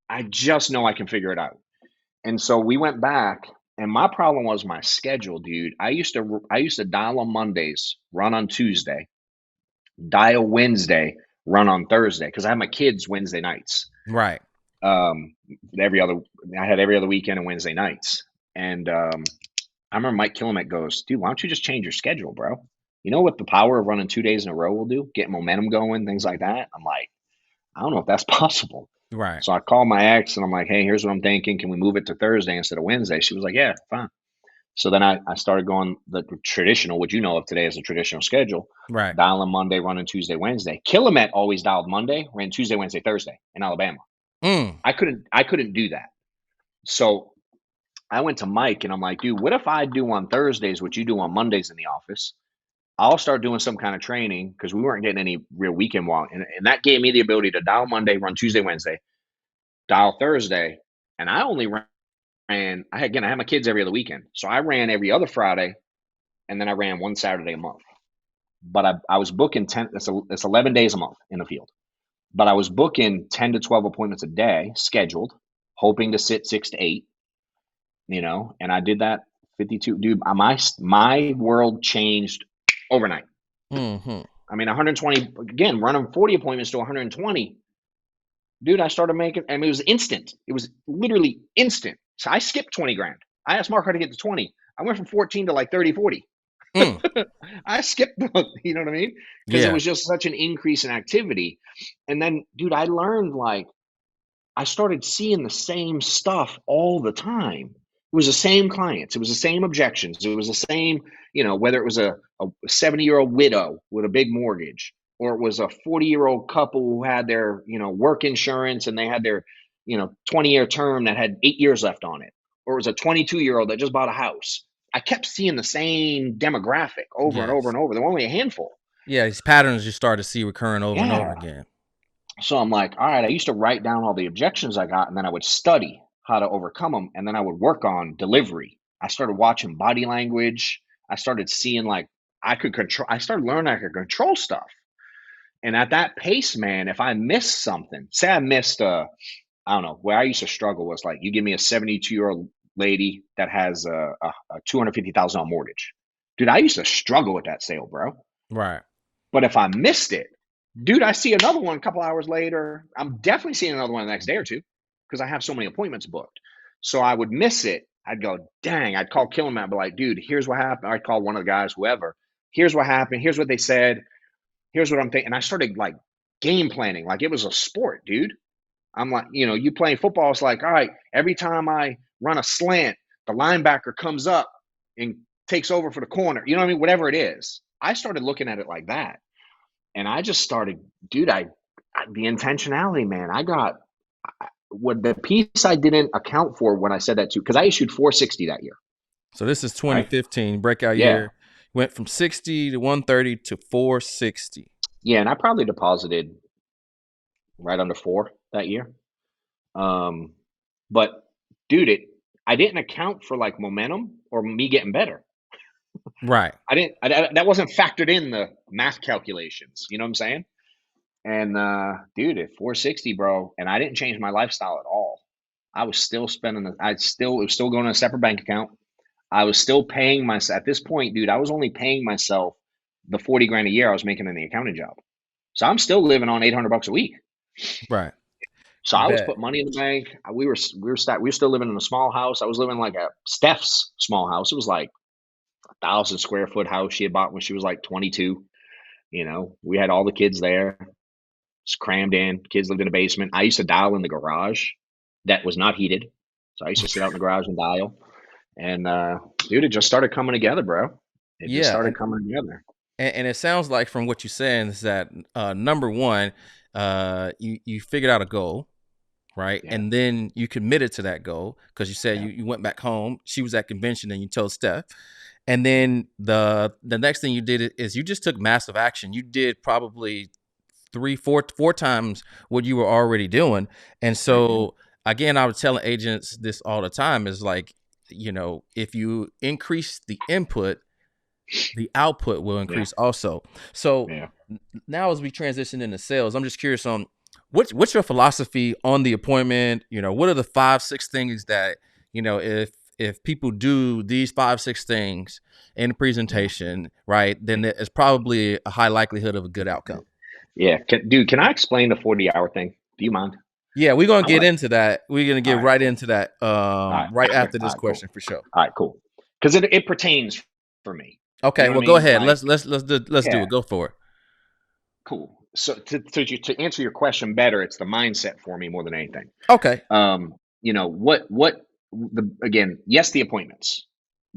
I just know I can figure it out. And so we went back, and my problem was my schedule, dude. I used to dial on Mondays, run on Tuesday, dial Wednesday, run on Thursday, because I have my kids Wednesday nights. Right. I had every other weekend and Wednesday nights. And I remember Mike Killimek goes, dude, why don't you just change your schedule, bro? You know what the power of running 2 days in a row will do? Get momentum going, things like that. I'm like, I don't know if that's possible. Right. So I called my ex and I'm like, hey, here's what I'm thinking. Can we move it to Thursday instead of Wednesday? She was like, yeah, fine. So then I started going the traditional, what you know of today as a traditional schedule, Right. dialing Monday, running Tuesday, Wednesday. Killamet always dialed Monday, ran Tuesday, Wednesday, Thursday in Alabama. Mm. I couldn't do that. So I went to Mike and I'm like, dude, what if I do on Thursdays what you do on Mondays in the office? I'll start doing some kind of training because we weren't getting any real weekend walk. And that gave me the ability to dial Monday, run Tuesday, Wednesday, dial Thursday. And I only ran, I had my kids every other weekend. So I ran every other Friday and then I ran one Saturday a month. But I was booking 10, it's 11 days a month in the field. But I was booking 10 to 12 appointments a day scheduled, hoping to sit 6 to 8, and I did that 52. Dude, my world changed overnight. Mm-hmm. I mean, 120, again, running 40 appointments to 120. Dude, I started making, I mean, it was instant. It was literally instant. So I skipped 20 grand. I asked Mark how to get to 20. I went from 14 to like 30, 40. Mm. I skipped them, you know what I mean? Because it Yeah. was just such an increase in activity. And then, dude, I learned like I started seeing the same stuff all the time. It was the same clients. It was the same objections. It was the same, whether it was a 70-year-old widow with a big mortgage, or it was a 40-year-old couple who had their, work insurance and they had their, 20-year term that had 8 years left on it, or it was a 22-year-old that just bought a house. I kept seeing the same demographic over and over Yes. and over. There were only a handful. Yeah, these patterns you start to see recurring over and over Yeah. again. So I'm like, all right, I used to write down all the objections I got, and then I would study how to overcome them, and then I would work on delivery. I started watching body language. I started seeing like I started learning I could control stuff. And at that pace, man, if I missed something, say I missed I don't know, where I used to struggle was like you give me a 72-year-old lady that has a $250,000 mortgage. Dude, I used to struggle with that sale, bro. Right. But if I missed it, dude, I see another one a couple hours later. I'm definitely seeing another one the next day or two because I have so many appointments booked. So I would miss it. I'd go, dang, I'd call Killerman. I'd be like, dude, here's what happened. I'd call one of the guys, whoever. Here's what happened. Here's what they said. Here's what I'm thinking. And I started like game planning like it was a sport, dude. I'm like, you playing football. It's like, all right, every time I run a slant, the linebacker comes up and takes over for the corner. You know what I mean? Whatever it is. I started looking at it like that. And I just started, dude, the intentionality, man, I got what the piece I didn't account for when I said that too, because I issued 460 that year. So this is Right? 2015 breakout Yeah. year. Went from 60 to 130 to 460. Yeah. And I probably deposited right under 4 that year. But dude, I didn't account for like momentum or me getting better. Right. That wasn't factored in the math calculations. You know what I'm saying? And dude, at 460, bro, and I didn't change my lifestyle at all. I was still spending it was still going to a separate bank account. I was still paying myself at this point, dude. I was only paying myself the 40 grand a year I was making in the accounting job. So I'm still living on $800 a week. Right. So I was Bet. putting money in the bank. We were still living in a small house. I was living in like a Steph's small house. It was like 1,000 square foot house she had bought when she was like 22. We had all the kids there. It's crammed in. Kids lived in a basement. I used to dial in the garage that was not heated. So I used to sit out in the garage and dial. And dude, it just started coming together, bro. It just Yeah. started coming together. And it sounds like from what you're saying is that number one, you figured out a goal, right? Yeah. And then you committed to that goal because you said Yeah. you went back home. She was at convention and you told Steph. And then the next thing you did is you just took massive action. You did probably four times what you were already doing. And so again, I was telling agents this all the time is like, if you increase the input, the output will increase also. So now as we transition into sales, I'm just curious on what's your philosophy on the appointment? What are the 5-6 things that, if people do these 5-6 things in the presentation, right, then there's probably a high likelihood of a good outcome. Yeah. Can I explain the 40-hour thing? Do you mind? Yeah, we're going to get into that. We're going to get right into that right after this question for sure. All right, cool. Because it pertains for me. Okay, well, go ahead. Let's do it. Go for it. Cool. So to answer your question better, it's the mindset for me more than anything. Okay. Again, yes, the appointments.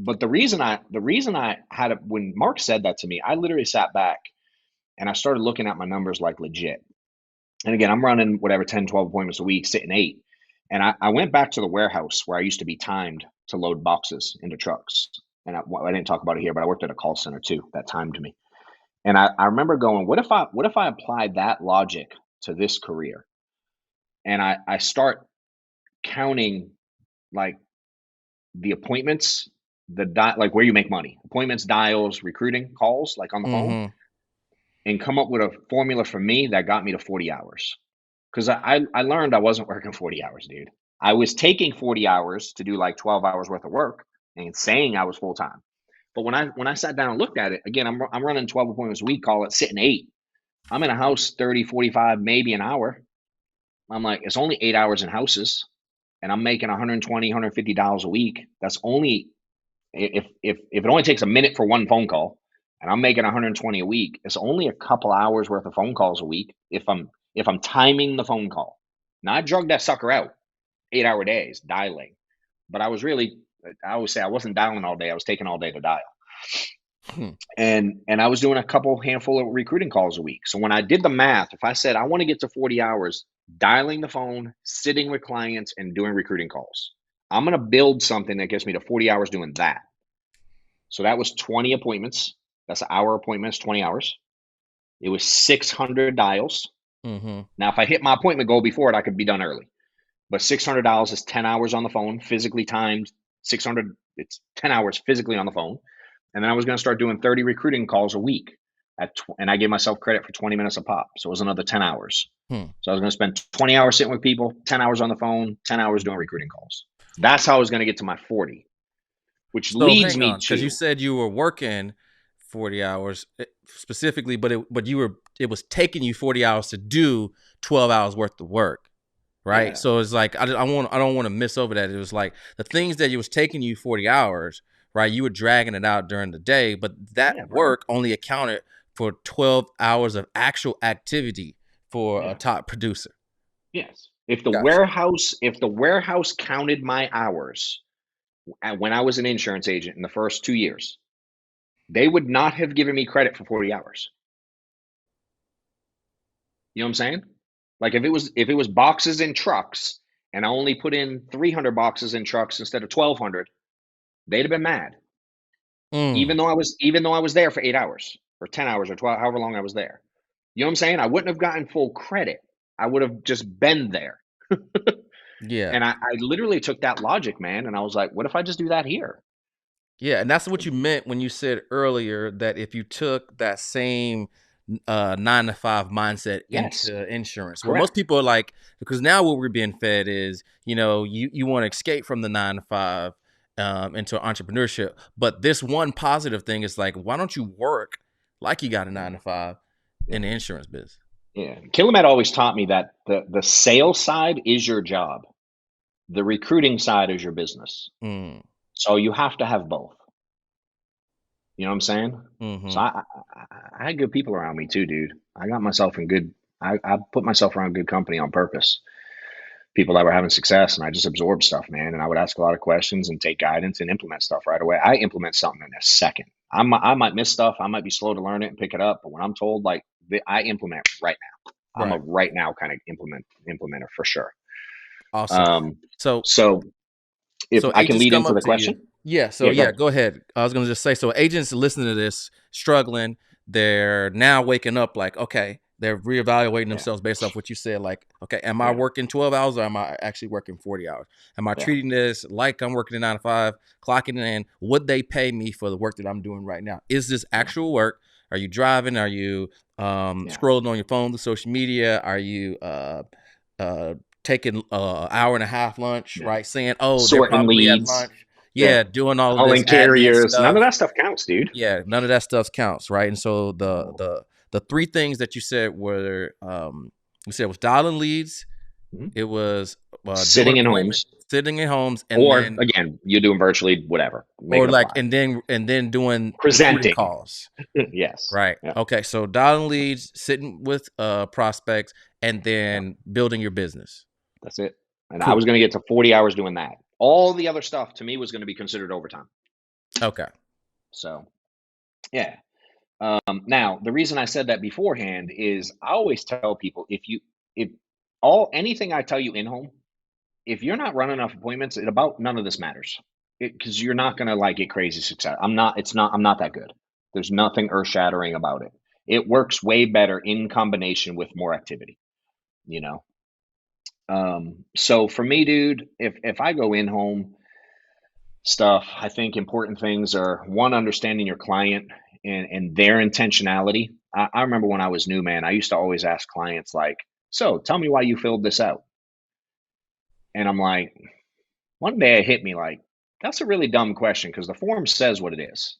but the reason I had it when Mark said that to me, I literally sat back and I started looking at my numbers like legit. And again, I'm running whatever 10, 12 appointments a week, sitting 8. And I went back to the warehouse where I used to be timed to load boxes into trucks. And I didn't talk about it here, but I worked at a call center too that timed me. And I remember going, what if I applied that logic to this career? And I start counting like the appointments, like where you make money, appointments, dials, recruiting calls, like on the phone, Mm-hmm. and come up with a formula for me that got me to 40 hours. Because I learned I wasn't working 40 hours, dude. I was taking 40 hours to do like 12 hours worth of work and saying I was full time. But when I sat down and looked at it, again, I'm running 12 appointments a week, call it sitting 8. I'm in a house 30, 45, maybe an hour. I'm like, it's only 8 hours in houses, and I'm making 120, $150 a week. That's only if it only takes a minute for one phone call, and I'm making 120 a week. It's only a couple hours worth of phone calls a week if I'm timing the phone call. Now I drug that sucker out 8 hour days dialing, but I always say I wasn't dialing all day. I was taking all day to dial. Hmm. And I was doing a couple handful of recruiting calls a week. So when I did the math, if I said I want to get to 40 hours dialing the phone, sitting with clients, and doing recruiting calls, I'm going to build something that gets me to 40 hours doing that. So that was 20 appointments. That's an hour appointments, 20 hours. It was 600 dials. Mm-hmm. Now, if I hit my appointment goal before it, I could be done early. But $600 is 10 hours on the phone, physically timed. 600, it's 10 hours physically on the phone. And then I was going to start doing 30 recruiting calls a week and I gave myself credit for 20 minutes a pop. So it was another 10 hours. Hmm. So I was going to spend 20 hours sitting with people, 10 hours on the phone, 10 hours doing recruiting calls. That's how I was going to get to my 40, which So leads hang me on, because you to, said you were working 40 hours specifically, but it was taking you 40 hours to do 12 hours worth of work. Right. yeah, So it's like, I don't want to miss over that. It was like the things that it was taking you 40 hours, right? You were dragging it out during the day, but that yeah, bro. work only accounted for 12 hours of actual activity for a Yeah. top producer. Yes. If the Gotcha. warehouse counted my hours when I was an insurance agent in the first 2 years, they would not have given me credit for 40 hours. You know what I'm saying? Like if it was boxes in trucks and I only put in 300 boxes in trucks instead of 1,200, they'd have been mad. Mm, Even though I was there for 8 hours or 10 hours or 12, however long I was there. You know what I'm saying? I wouldn't have gotten full credit. I would have just been there. yeah. And I literally took that logic, man, and I was like, what if I just do that here? Yeah. And that's what you meant when you said earlier that if you took that same 9 to 5 mindset Yes, into insurance. Well, most correct. people are like, because now what we're being fed is, you want to escape from the 9 to 5 into entrepreneurship. But this one positive thing is like, why don't you work like you got a 9 to 5 in Yeah. the insurance business? Yeah. Kilomet always taught me that the sales side is your job. The recruiting side is your business. Mm, So you have to have both. You know what I'm saying? So mm-hmm. I had good people around me too, dude. I got myself in good. I put myself around good company on purpose. People that were having success, and I just absorbed stuff, man. And I would ask a lot of questions and take guidance and implement stuff right away. I implement something in a second. I might miss stuff. I might be slow to learn it and pick it up, but when I'm told, like, I implement right now. I'm a Right. right now kind of implementer for sure. Awesome. Um, So so if So I can agents lead come into up the to you. question, Yeah. So yeah, yeah, go. go ahead. I was gonna just say, so agents listening to this, struggling, they're now waking up like, okay, they're reevaluating Yeah, themselves based off what you said. Like, okay, am I yeah, working 12 hours or am I actually working 40 hours? Am I yeah, treating this like I'm working a 9 to 5, clocking in? Would they pay me for the work that I'm doing right now? Is this yeah, actual work? Are you driving? Are you yeah, scrolling on your phone to social media? Are you uh, taking hour and a half lunch, yeah. right? Saying, oh, they're Sorting probably at leads. lunch. Yeah, Yeah, doing all of this calling admin carriers. None of stuff. that stuff counts, dude. Yeah, none of that stuff counts, right? And so No. the three things that you said were you said was dialing leads, Mhm. it was doing Sitting in appointment, homes, sitting in homes, and or then again, you're doing virtually whatever. Make or it like apply. and then doing recruiting Presenting. calls. Yes. Right. Yeah. Okay. So dialing leads, sitting with prospects, and Yeah. then building your business. That's it. And I was Cool. going to get to 40 hours doing that. All the other stuff to me was going to be considered overtime. Okay. So yeah. Now the reason I said that beforehand is I always tell people if anything I tell you in home, if you're not running enough appointments, it about none of this matters. Because you're not gonna like get crazy success. I'm not that good. There's nothing earth shattering about it. It works way better in combination with more activity, you know. So for me, dude, if I go in home stuff, I think important things are one, understanding your client and their intentionality. I remember when I was new, man, I used to always ask clients like, so tell me why you filled this out. And I'm like, one day it hit me like, that's a really dumb question because the form says what it is.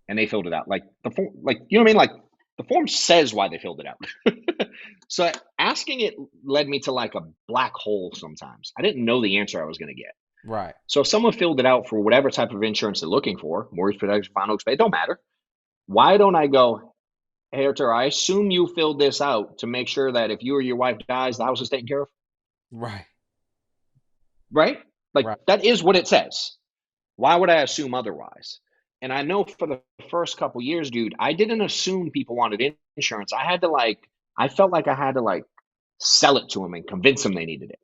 And they filled it out. Like the form, like, you know what I mean? Like the form says why they filled it out. So asking it led me to like a black hole sometimes. I didn't know the answer I was going to get. Right. So if someone filled it out for whatever type of insurance they're looking for, mortgage protection, final expense, it don't matter. Why don't I go, hey, Artur, I assume you filled this out to make sure that if you or your wife dies, the house is taken care of, Right. right? Like Right. that is what it says. Why would I assume otherwise? And I know for the first couple years, dude, I didn't assume people wanted insurance. I felt like I had to like sell it to them and convince them they needed it.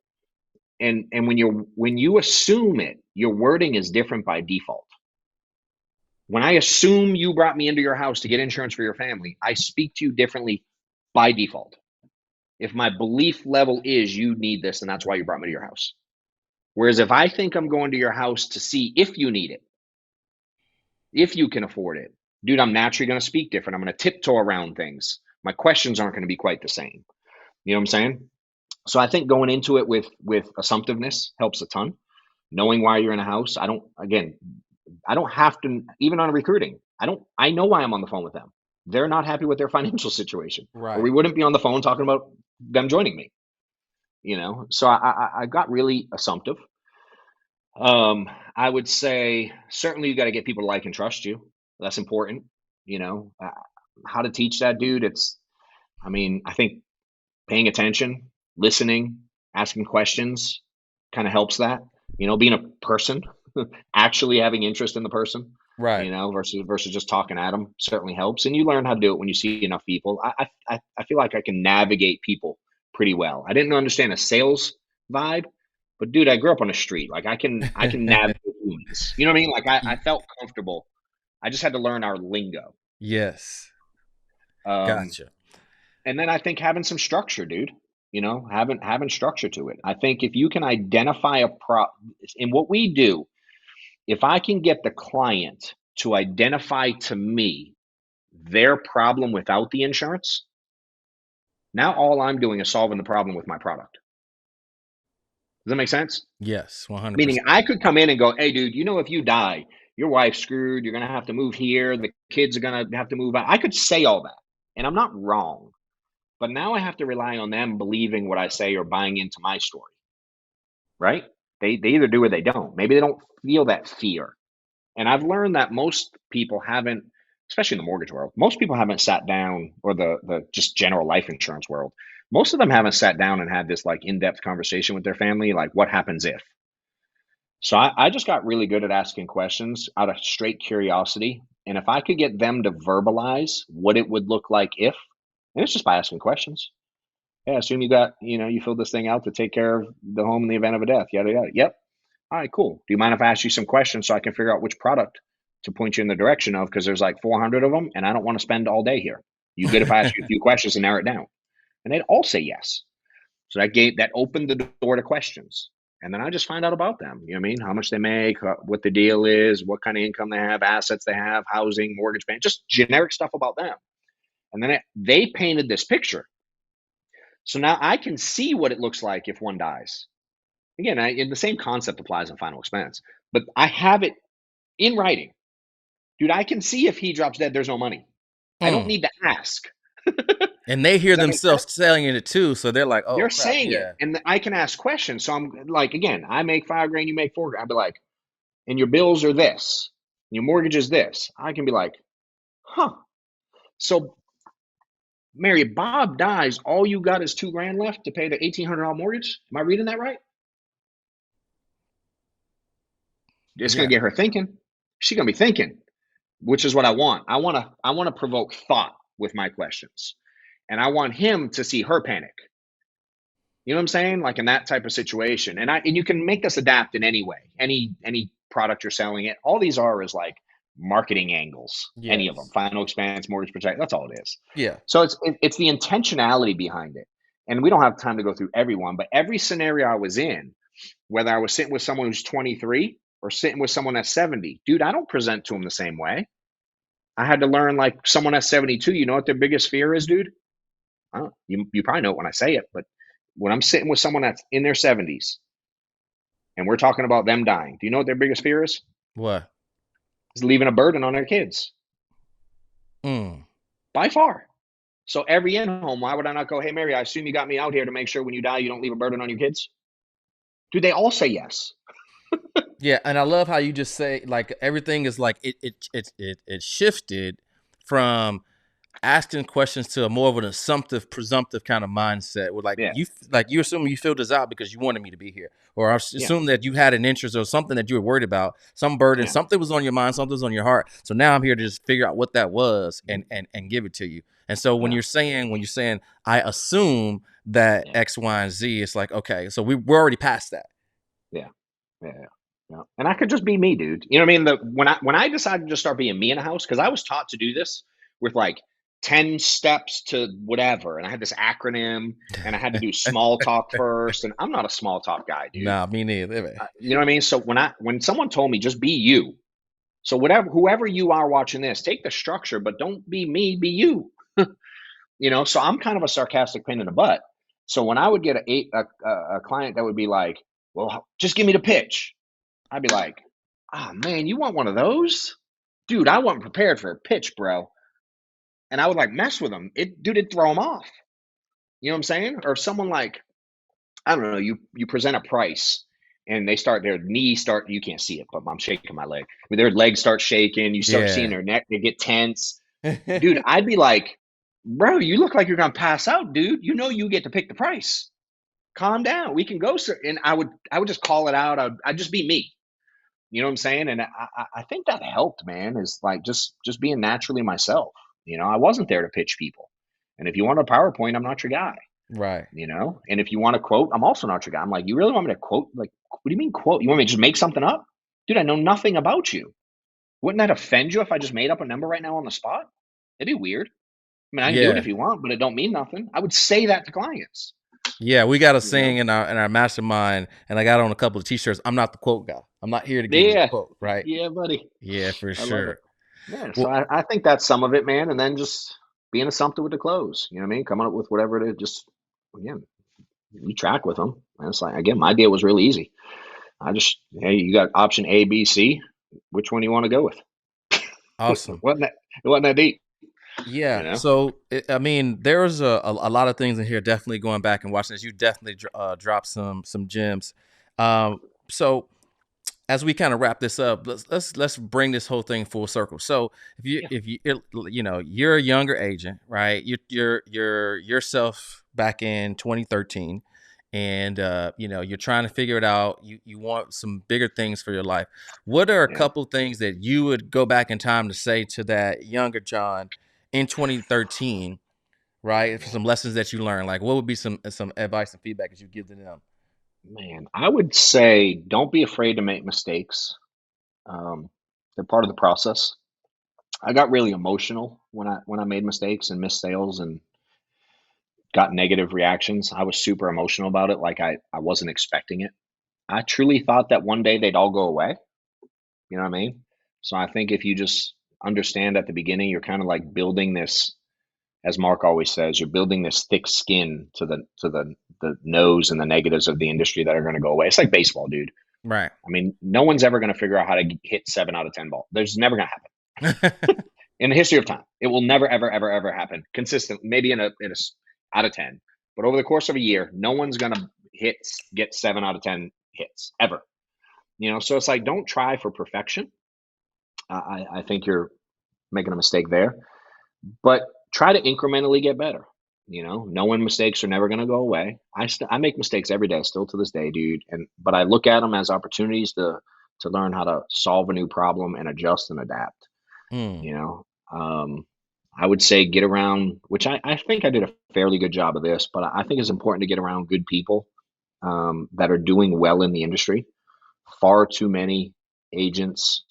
And when you assume it, your wording is different by default. When I assume you brought me into your house to get insurance for your family, I speak to you differently by default. If my belief level is you need this and that's why you brought me to your house. Whereas if I think I'm going to your house to see if you need it, if you can afford it, dude, I'm naturally going to speak different. I'm going to tiptoe around things. My questions aren't going to be quite the same. You know what I'm saying? So I think going into it with assumptiveness helps a ton. Knowing why you're in a house. I don't have to, even on recruiting. I know why I'm on the phone with them. They're not happy with their financial situation, or Right. we wouldn't be on the phone talking about them joining me. So I got really assumptive. I would say certainly you got to get people to like and trust you. That's important. You know, uh, how to teach that, dude. I think paying attention, listening, asking questions kind of helps that. Being a person, actually having interest in the person, Right. versus just talking at them certainly helps. And you learn how to do it when you see enough people. I feel like I can navigate people pretty well. I didn't understand a sales vibe, but dude, I grew up on the street. Like I can navigate humans. You know what I mean? Like I felt comfortable. I just had to learn our lingo. Yes. Um, Gotcha. and then I think having some structure, dude. Having structure to it. I think if you can identify in what we do, if I can get the client to identify to me their problem without the insurance, now all I'm doing is solving the problem with my product. Does that make sense? Yes. Meaning 100%. I could come in and go, hey, dude, if you die, your wife's screwed. You're going to have to move here. The kids are going to have to move out. I could say all that, and I'm not wrong. But now I have to rely on them believing what I say or buying into my story, right? They either do or they don't. Maybe they don't feel that fear. And I've learned that most people haven't, especially in the mortgage world, most people haven't sat down, or the just general life insurance world. Most of them haven't sat down and had this like in-depth conversation with their family, like what happens if. So I just got really good at asking questions out of straight curiosity. And if I could get them to verbalize what it would look like if, and it's just by asking questions. Yeah, assume you filled this thing out to take care of the home in the event of a death. Yada yada. Yep. All right, cool. Do you mind if I ask you some questions so I can figure out which product to point you in the direction of? Because there's like 400 of them, and I don't want to spend all day here. You good if I ask you a few questions and narrow it down? And they'd all say yes. So that opened the door to questions. And then I just find out about them. You know what I mean? How much they make, what the deal is, what kind of income they have, assets they have, housing, mortgage payment, just generic stuff about them. And then they painted this picture. So now I can see what it looks like if one dies. Again, the same concept applies in final expense, but I have it in writing. Dude, I can see if he drops dead, there's no money. I don't Mm. need to ask. And they hear Does that make sense? themselves saying it too, so they're like, "Oh They're crap, saying it, yeah." and I can ask questions. So I'm like, again, I make $5,000, you make $4,000. I'd be like, and your bills are this, your mortgage is this. I can be like, huh. So, Mary, if Bob dies, all you got is $2,000 left to pay the $1,800 mortgage. Am I reading that right? It's Yeah. going to get her thinking. She's going to be thinking, which is what I want. I want to provoke thought with my questions. And I want him to see her panic. You know what I'm saying? Like in that type of situation. And you can make this adapt in any way. Any product you're selling it. All these are is like marketing angles. Any of them. Yes. Final expense, mortgage protect. That's all it is. Yeah. So it's the intentionality behind it. And we don't have time to go through everyone, but every scenario I was in, whether I was sitting with someone who's 23 or sitting with someone that's 70, dude, I don't present to them the same way. I had to learn, like, someone that's 72, you know what their biggest fear is, dude? You probably know it when I say it, but when I'm sitting with someone that's in their 70s and we're talking about them dying, do you know what their biggest fear is? What? Is leaving a burden on their kids. Mm. By far. So every in-home, why would I not go, hey, Mary, I assume you got me out here to make sure when you die, you don't leave a burden on your kids? Dude, they all say yes. Yeah, and I love how you just say, like, everything is like it shifted from asking questions to a more of an assumptive, presumptive kind of mindset. Where Yeah, you assume you filled this out because you wanted me to be here, or I yeah, assume that you had an interest or something that you were worried about, some burden, yeah, something was on your mind, something was on your heart. So now I'm here to just figure out what that was and give it to you. And so when yeah, you're saying I assume that yeah, X, Y, and Z, it's like, okay, so we're already past that. yeah, yeah, yeah. And I could just be me, dude. You know what I mean? When I decided to just start being me in a house, because I was taught to do this with like 10 steps to whatever, and I had this acronym, and I had to do small talk first, and I'm not a small talk guy, dude. Nah, me neither. You know what I mean? So when someone told me just be you, so whoever you are watching this, take the structure, but don't be me, be you. You know, so I'm kind of a sarcastic pain in the butt. So when I would get a client that would be like, well, just give me the pitch, I'd be like, oh man, you want one of those? Dude, I wasn't prepared for a pitch, bro. And I would like mess with them. It'd throw them off. You know what I'm saying? Or if someone like, I don't know, you present a price and their knees start, you can't see it, but I'm shaking my leg. Their legs start shaking, you start seeing Yeah. their neck, they get tense. Dude, I'd be like, bro, you look like you're gonna pass out, dude. You know you get to pick the price. Calm down. We can go, sir. And I would just call it out. I'd just be me. You know what I'm saying? And I think that helped, man, is like just being naturally myself. You know, I wasn't there to pitch people. And if you want a PowerPoint, I'm not your guy. Right. You know, and if you want to quote, I'm also not your guy. I'm like, you really want me to quote? Like, what do you mean quote? You want me to just make something up? Dude, I know nothing about you. Wouldn't that offend you if I just made up a number right now on the spot? It'd be weird. I mean, I can do it Yeah. if you want, but it don't mean nothing. I would say that to clients. Yeah, we got a You know? saying in our mastermind, and I got on a couple of t-shirts. I'm not the quote guy. I'm not here to give you the Yeah, quote, right? yeah, buddy. Yeah, for I love it. sure. Yeah, so Well, I think that's some of it, man. And then just being assumptive with the close. You know what I mean? Coming up with whatever it is. Just again, you track with them. And it's like again, my deal was really easy. Hey, you got option A, B, C. Which one do you want to go with? awesome. It wasn't that deep, you Yeah. know? So, I mean, there's a lot of things in here. Definitely going back and watching this, you definitely dropped some gems. So as we kind of wrap this up, let's bring this whole thing full circle. So Yeah, if you're a younger agent, right? You're yourself back in 2013, and you're trying to figure it out. You want some bigger things for your life. What are a yeah. couple things that you would go back in time to say to that younger John in 2013, right? For some lessons that you learned, like what would be some advice and feedback that you give to them? Man, I would say don't be afraid to make mistakes. Um, they're part of the process. I got really emotional when I made mistakes and missed sales and got negative reactions. I was super emotional about it, like I wasn't expecting it. I truly thought that one day they'd all go away. You know what I mean? So I think if you just understand at the beginning, you're kind of like building this, as Mark always says, you're building this thick skin to the nose and the negatives of the industry that are going to go away. It's like baseball, dude. Right. I mean, no one's ever going to figure out how to hit 7 out of 10 ball. There's never going to happen in the history of time. It will never, ever, ever, ever happen consistently. Maybe in a out of 10, but over the course of a year, no one's going to get 7 out of 10 hits ever. You know, so it's like don't try for perfection. I think you're making a mistake there, but try to incrementally get better. You know, knowing mistakes are never going to go away. I make mistakes every day, still to this day, dude. But I look at them as opportunities to to learn how to solve a new problem and adjust and adapt. Mm. You know, I would say get around, which I think I did a fairly good job of this, but I think it's important to get around good people that are doing well in the industry. Far too many agents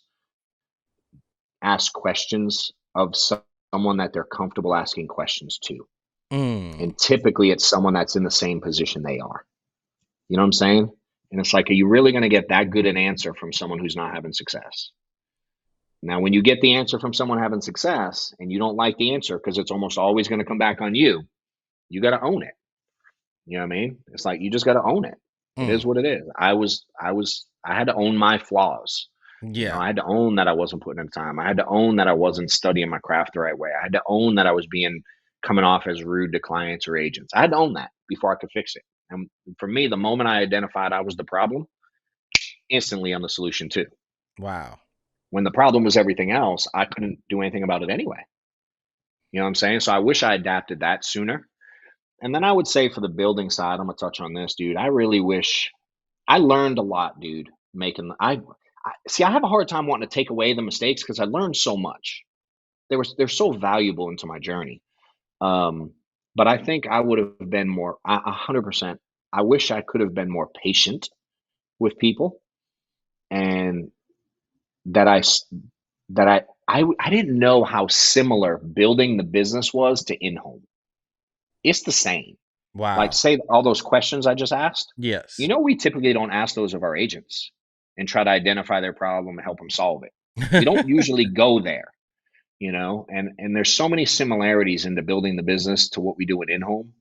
ask questions of someone that they're comfortable asking questions to. Mm. And typically it's someone that's in the same position they are. You know what I'm saying? And it's like, are you really going to get that good an answer from someone who's not having success? Now, when you get the answer from someone having success and you don't like the answer because it's almost always going to come back on you got to own it. You know what I mean? It's like you just got to own it. It Mm. is what it is. I had to own my flaws. You know, Yeah. I had to own that I wasn't putting in time. I had to own that I wasn't studying my craft the right way. I had to own that I was coming off as rude to clients or agents. I had to own that before I could fix it. And for me, the moment I identified I was the problem, instantly I'm the solution too. Wow. When the problem was everything else, I couldn't do anything about it anyway. You know what I'm saying? So I wish I adapted that sooner. And then I would say for the building side, I'm gonna touch on this, dude. I really wish I learned a lot, dude. Making I see. I have a hard time wanting to take away the mistakes because I learned so much. They're so valuable into my journey. Um, but I think I would have been more 100%. I wish I could have been more patient with people, and that that I didn't know how similar building the business was to in home. It's the same. Like, Wow. say all those questions I just asked, Yes. we typically don't ask those of our agents and try to identify their problem and help them solve it. We don't usually go there, and there's so many similarities into building the business to what we do at in-home.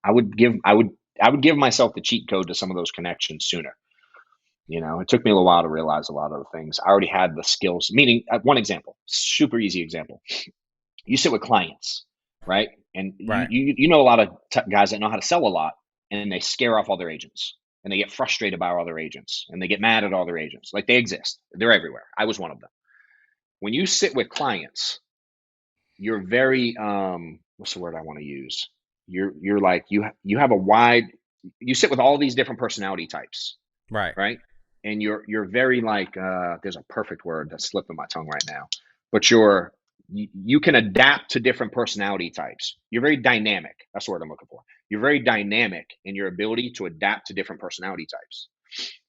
I would give I would give myself the cheat code to some of those connections sooner. It took me a little while to realize a lot of the things. I already had the skills, meaning one example, super easy example. You sit with clients, right? And Right. you know a lot of guys that know how to sell a lot, and they scare off all their agents, and they get frustrated by all their agents, and they get mad at all their agents. Like, they exist, they're everywhere. I was one of them. When you sit with clients, you're very what's the word I want to use? You're like you have a wide. You sit with all these different personality types, Right. right? And you're very like there's a perfect word that's slipping my tongue right now, but you can adapt to different personality types. You're very dynamic. That's the word I'm looking for. You're very dynamic in your ability to adapt to different personality types.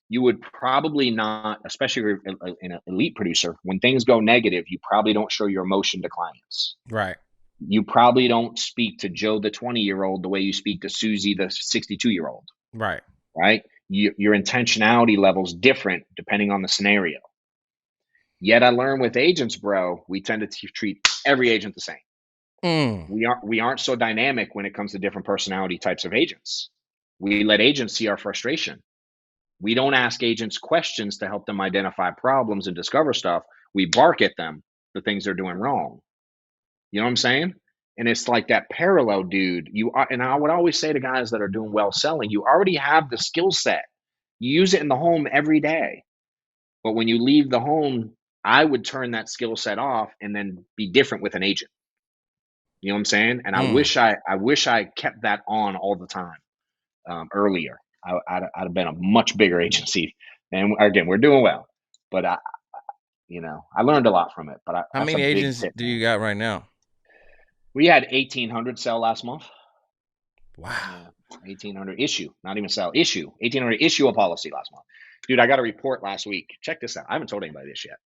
You would probably not, especially if you're an elite producer, when things go negative, you probably don't show your emotion to clients. Right. You probably don't speak to Joe, the 20-year-old, the way you speak to Susie, the 62-year-old, Right. right? Your intentionality level's different depending on the scenario. Yet I learned with agents, bro, we tend to treat every agent the same. Mm. We aren't so dynamic when it comes to different personality types of agents. We let agents see our frustration. We don't ask agents questions to help them identify problems and discover stuff. We bark at them the things they're doing wrong. You know what I'm saying? And it's like that parallel, dude. And I would always say to guys that are doing well selling, you already have the skill set. You use it in the home every day. But when you leave the home, I would turn that skill set off and then be different with an agent. You know what I'm saying? And Mm. I wish I kept that on all the time earlier. I'd have been a much bigger agency. And again, we're doing well, but I learned a lot from it. But How that's a many big agents tip, do you man. got right now? We had 1,800 sell last month. Wow. Yeah, 1,800 issue, not even sell, issue. 1,800 issue a policy last month. Dude, I got a report last week. Check this out. I haven't told anybody this yet.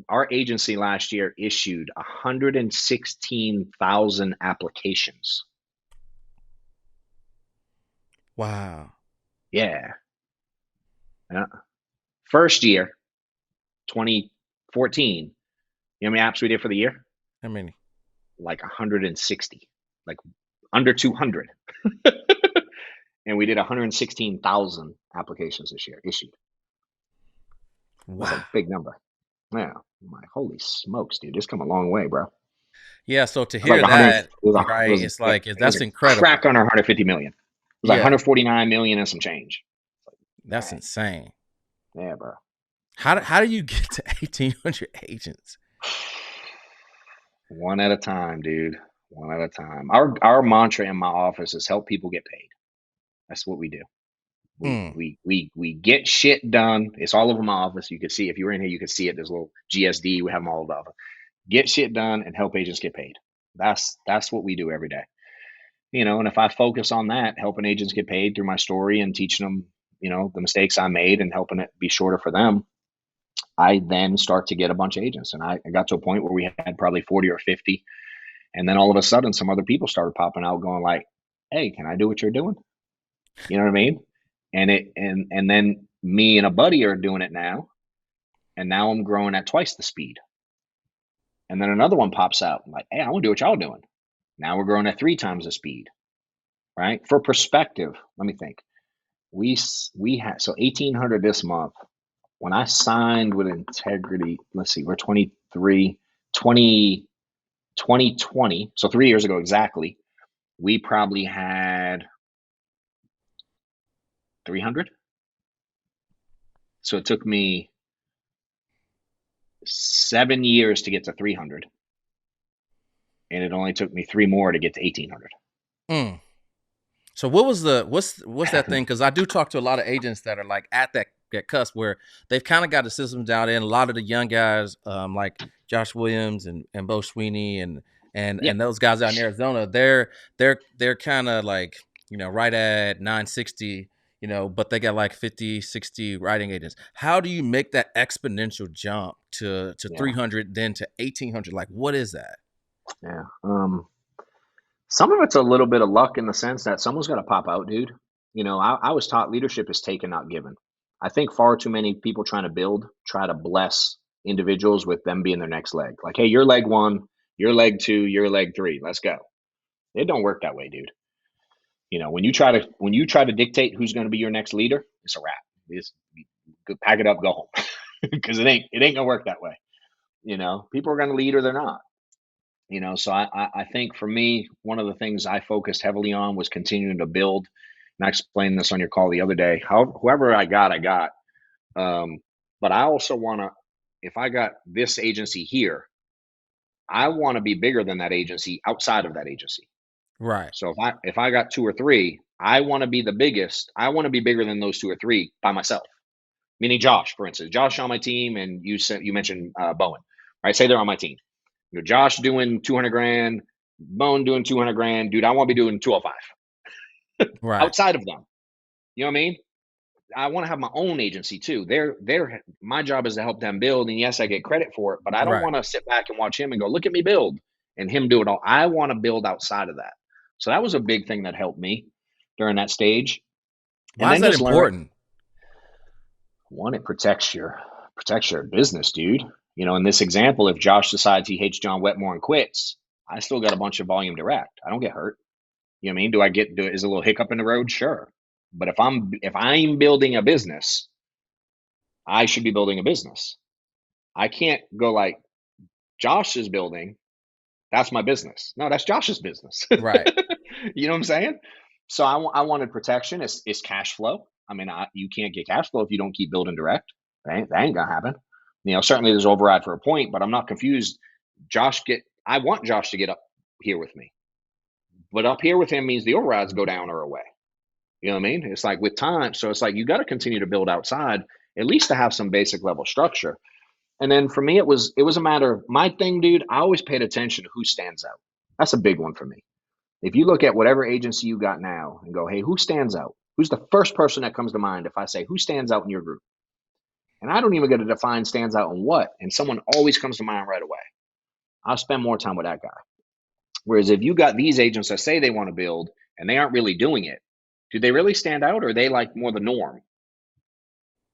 Our agency last year issued 116,000 applications. Wow. Yeah. Yeah. First year, 2014. You know how many apps we did for the year? How many? Like 160, like under 200. And we did 116,000 applications this year issued. That's a Wow. big number. Yeah. I'm like, holy smokes, dude. This come a long way, bro. Yeah. So to It was like hear 100, that, right? It's like it was that's a crack incredible. under 150 million. It was like Yeah. 149 million and some change. That's Dang. insane. Yeah, bro. How do you get to 1,800 agents? One at a time, dude. One at a time. Our mantra in my office is help people get paid. That's what we do. Mm. We get shit done. It's all over my office. You can see if you were in here, you could see it. There's a little GSD. We have them all over. Get shit done and help agents get paid. That's what we do every day. And if I focus on that, helping agents get paid through my story and teaching them, the mistakes I made and helping it be shorter for them, I then start to get a bunch of agents. And I got to a point where we had probably 40 or 50. And then all of a sudden, some other people started popping out going like, hey, can I do what you're doing? You know what I mean? And then me and a buddy are doing it now. And now I'm growing at twice the speed. And then another one pops out. I'm like, hey, I want to do what y'all doing. Now we're growing at 3 times the speed, right? For perspective, let me think. We had, so 1,800 this month. When I signed with Integrity, let's see, we're 2020, so 3 years ago exactly, we probably had 300. So it took me 7 years to get to 300. And it only took me 3 more to get to 1,800. Mm. So what's that thing? Because I do talk to a lot of agents that are like at that cusp where they've kind of got the systems down in. A lot of the young guys, like Josh Williams and Bo Sweeney and those guys out in Arizona, they're kind of like, right at 960, but they got like 50, 60 writing agents. How do you make that exponential jump to 300, then to 1,800? Like, what is that? Yeah. Some of it's a little bit of luck in the sense that someone's got to pop out, dude. I was taught leadership is taken, not given. I think far too many people try to bless individuals with them being their next leg. Like, hey, you're leg 1, you're leg 2, you're leg 3. Let's go. It don't work that way, dude. When you try to dictate who's going to be your next leader, it's a wrap. It's pack it up, go home, because it ain't gonna work that way. People are going to lead or they're not. So I think for me, one of the things I focused heavily on was continuing to build. And I explained this on your call the other day. Whoever I got. But I also want to, if I got this agency here, I want to be bigger than that agency outside of that agency. Right. So if I got 2 or 3, I want to be the biggest. I want to be bigger than those 2 or 3 by myself. Meaning Josh, for instance, Josh on my team, and you mentioned Bowen, right? Say they're on my team. Josh doing 200 grand, Bone doing 200 grand, dude. I want to be doing 205 Right. outside of them. You know what I mean? I want to have my own agency too. My job is to help them build. And yes, I get credit for it, but I don't want to sit back and watch him and go, look at me build and him do it all. I want to build outside of that. So that was a big thing that helped me during that stage. Why is that important? One, it protects your business, dude. In this example, if Josh decides he hates John Wetmore and quits, I still got a bunch of volume direct. I don't get hurt. You know what I mean? Is a little hiccup in the road? Sure. But if I'm building a business, I should be building a business. I can't go like Josh is building. That's my business. No, that's Josh's business. Right. You know what I'm saying? So I wanted protection. It's cash flow. I mean, you can't get cash flow if you don't keep building direct. That ain't gonna happen. Certainly there's override for a point, but I'm not confused. I want Josh to get up here with me, but up here with him means the overrides go down or away. You know what I mean? It's like with time. So it's like, you got to continue to build outside, at least to have some basic level structure. And then for me, it was a matter of my thing, dude. I always paid attention to who stands out. That's a big one for me. If you look at whatever agency you got now and go, hey, who stands out? Who's the first person that comes to mind if I say who stands out in your group? And I don't even get to define stands out in what, and someone always comes to mind right away. I'll spend more time with that guy. Whereas if you got these agents that say they want to build and they aren't really doing it, do they really stand out, or are they like more the norm?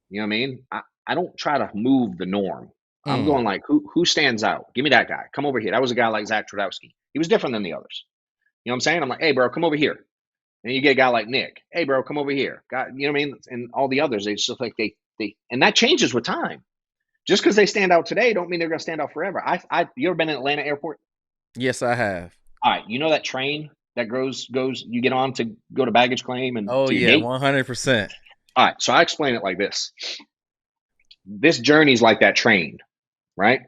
You know what I mean? I don't try to move the norm. I'm going like, who stands out? Give me that guy. Come over here. That was a guy like Zach Trudowski. He was different than the others. You know what I'm saying? I'm like, hey, bro, come over here. And you get a guy like Nick. Hey, bro, come over here. God, you know what I mean? And all the others, they just like they and that changes with time. Just because they stand out today don't mean they're going to stand out forever. You ever been in Atlanta airport? Yes, I have. All right. You know that train that goes, you get on to go to baggage claim and oh to your yeah, gate? 100%. All right. So I explain it like this. This journey is like that train, right?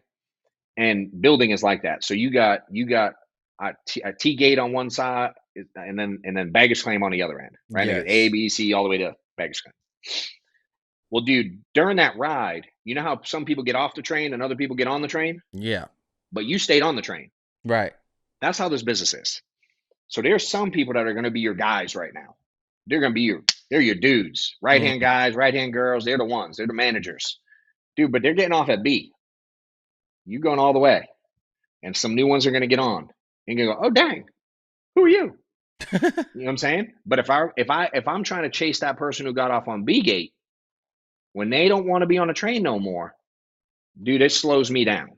And building is like that. So you got a T gate on one side and then baggage claim on the other end, right? Yes. A, B, C, all the way to Mexican. Well, dude, during that ride, you know how some people get off the train and other people get on the train? Yeah. But you stayed on the train. Right. That's how this business is. So there's some people that are going to be your guys right now. They're going to be they're your dudes, right-hand guys, right-hand girls. They're the ones. They're the managers. Dude, but they're getting off at B. You going all the way. And some new ones are going to get on. And you're going to go, oh, dang, who are you? You know what I'm saying? But if I'm trying to chase that person who got off on B gate, when they don't want to be on a train no more, dude, it slows me down.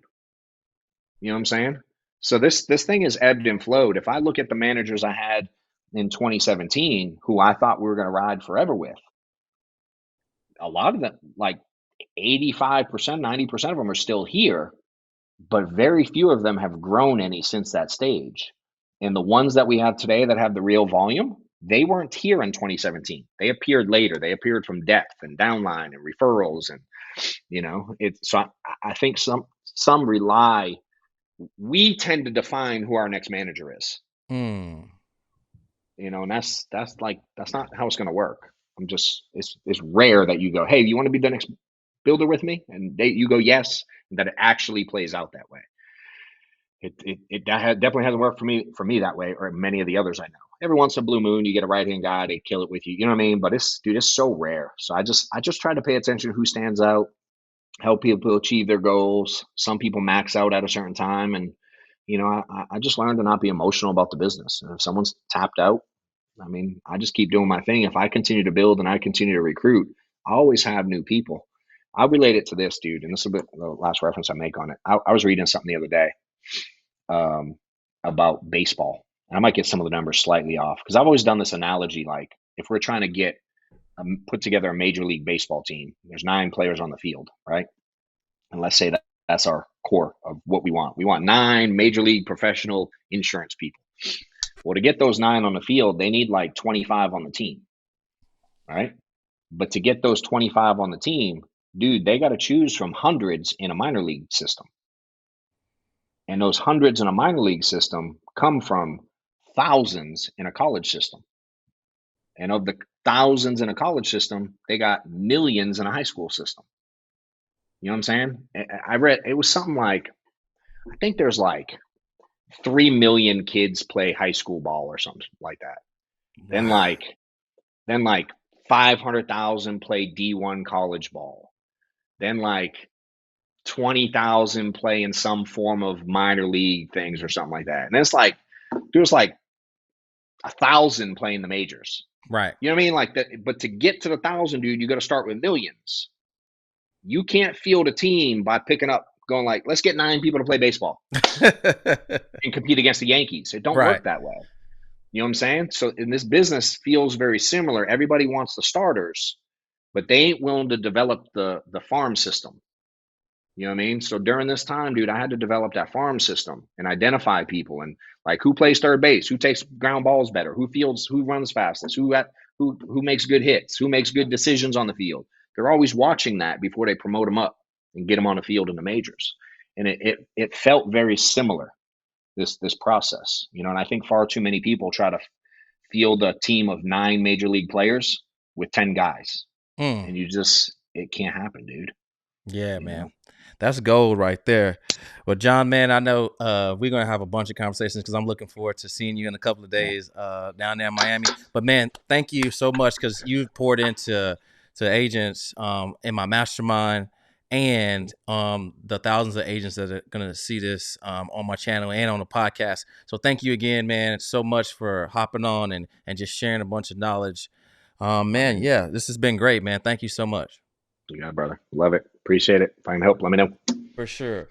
You know what I'm saying? So this thing is ebbed and flowed. If I look at the managers I had in 2017, who I thought we were going to ride forever with, a lot of them, like 85%, 90% of them are still here, but very few of them have grown any since that stage. And the ones that we have today that have the real volume, they weren't here in 2017. They appeared later. They appeared from depth and downline and referrals. And, you know, so I think some rely, we tend to define who our next manager is. You know, and that's not how it's going to work. It's rare that you go, hey, you want to be the next builder with me? And you go, yes, and that it actually plays out that way. It definitely hasn't worked for me that way, or many of the others I know. Every once in a blue moon, you get a right-hand guy, they kill it with you. You know what I mean? But it's so rare. So I just try to pay attention to who stands out, help people achieve their goals. Some people max out at a certain time. And, you know, I just learned to not be emotional about the business. And if someone's tapped out, I mean, I just keep doing my thing. If I continue to build and I continue to recruit, I always have new people. I'll relate it to this, dude. And this is the last reference I make on it. I was reading something the other day about baseball. And I might get some of the numbers slightly off because I've always done this analogy. Like if we're trying to put together a major league baseball team, there's 9 players on the field, right? And let's say that's our core of what we want. We want 9 major league professional insurance people. Well, to get those 9 on the field, they need like 25 on the team, right? But to get those 25 on the team, dude, they got to choose from hundreds in a minor league system. And those hundreds in a minor league system come from thousands in a college system. And of the thousands in a college system, they got millions in a high school system. You know what I'm saying? I read, it was something like, I think there's like 3 million kids play high school ball or something like that. Wow. Then like 500,000 play D1 college ball. Then like 20,000 play in some form of minor league things or something like that. And it's like, there's like 1,000 playing the majors. Right. You know what I mean? Like that, but to get to the 1,000, dude, you got to start with millions. You can't field a team by going like, let's get 9 people to play baseball and compete against the Yankees. It don't work that way. You know what I'm saying? So in this business feels very similar. Everybody wants the starters, but they ain't willing to develop the farm system. You know what I mean? So during this time, dude, I had to develop that farm system and identify people and like who plays third base, who takes ground balls better, who fields, who runs fastest, who makes good hits, who makes good decisions on the field. They're always watching that before they promote them up and get them on the field in the majors. And it felt very similar, this process, you know, and I think far too many people try to field a team of 9 major league players with 10 guys. And it can't happen, dude. Yeah, man. Know? That's gold right there. Well, John, man, I know we're going to have a bunch of conversations because I'm looking forward to seeing you in a couple of days down there in Miami. But, man, thank you so much because you've poured into agents in my mastermind and the thousands of agents that are going to see this on my channel and on the podcast. So thank you again, man, so much for hopping on and just sharing a bunch of knowledge. Man, yeah, this has been great, man. Thank you so much. Yeah, brother. Love it. Appreciate it. If I can help, let me know. For sure.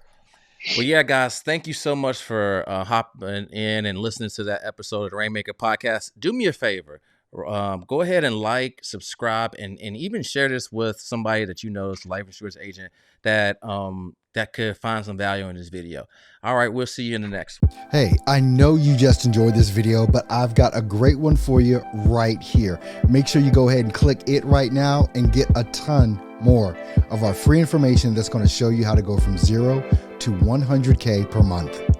Well, yeah, guys, thank you so much for hopping in and listening to that episode of the Rainmaker Podcast. Do me a favor. Go ahead and like, subscribe, and even share this with somebody that you know is a life insurance agent that could find some value in this video. All right, we'll see you in the next one. Hey, I know you just enjoyed this video, but I've got a great one for you right here. Make sure you go ahead and click it right now and get a ton more of our free information that's going to show you how to go from 0 to 100K per month.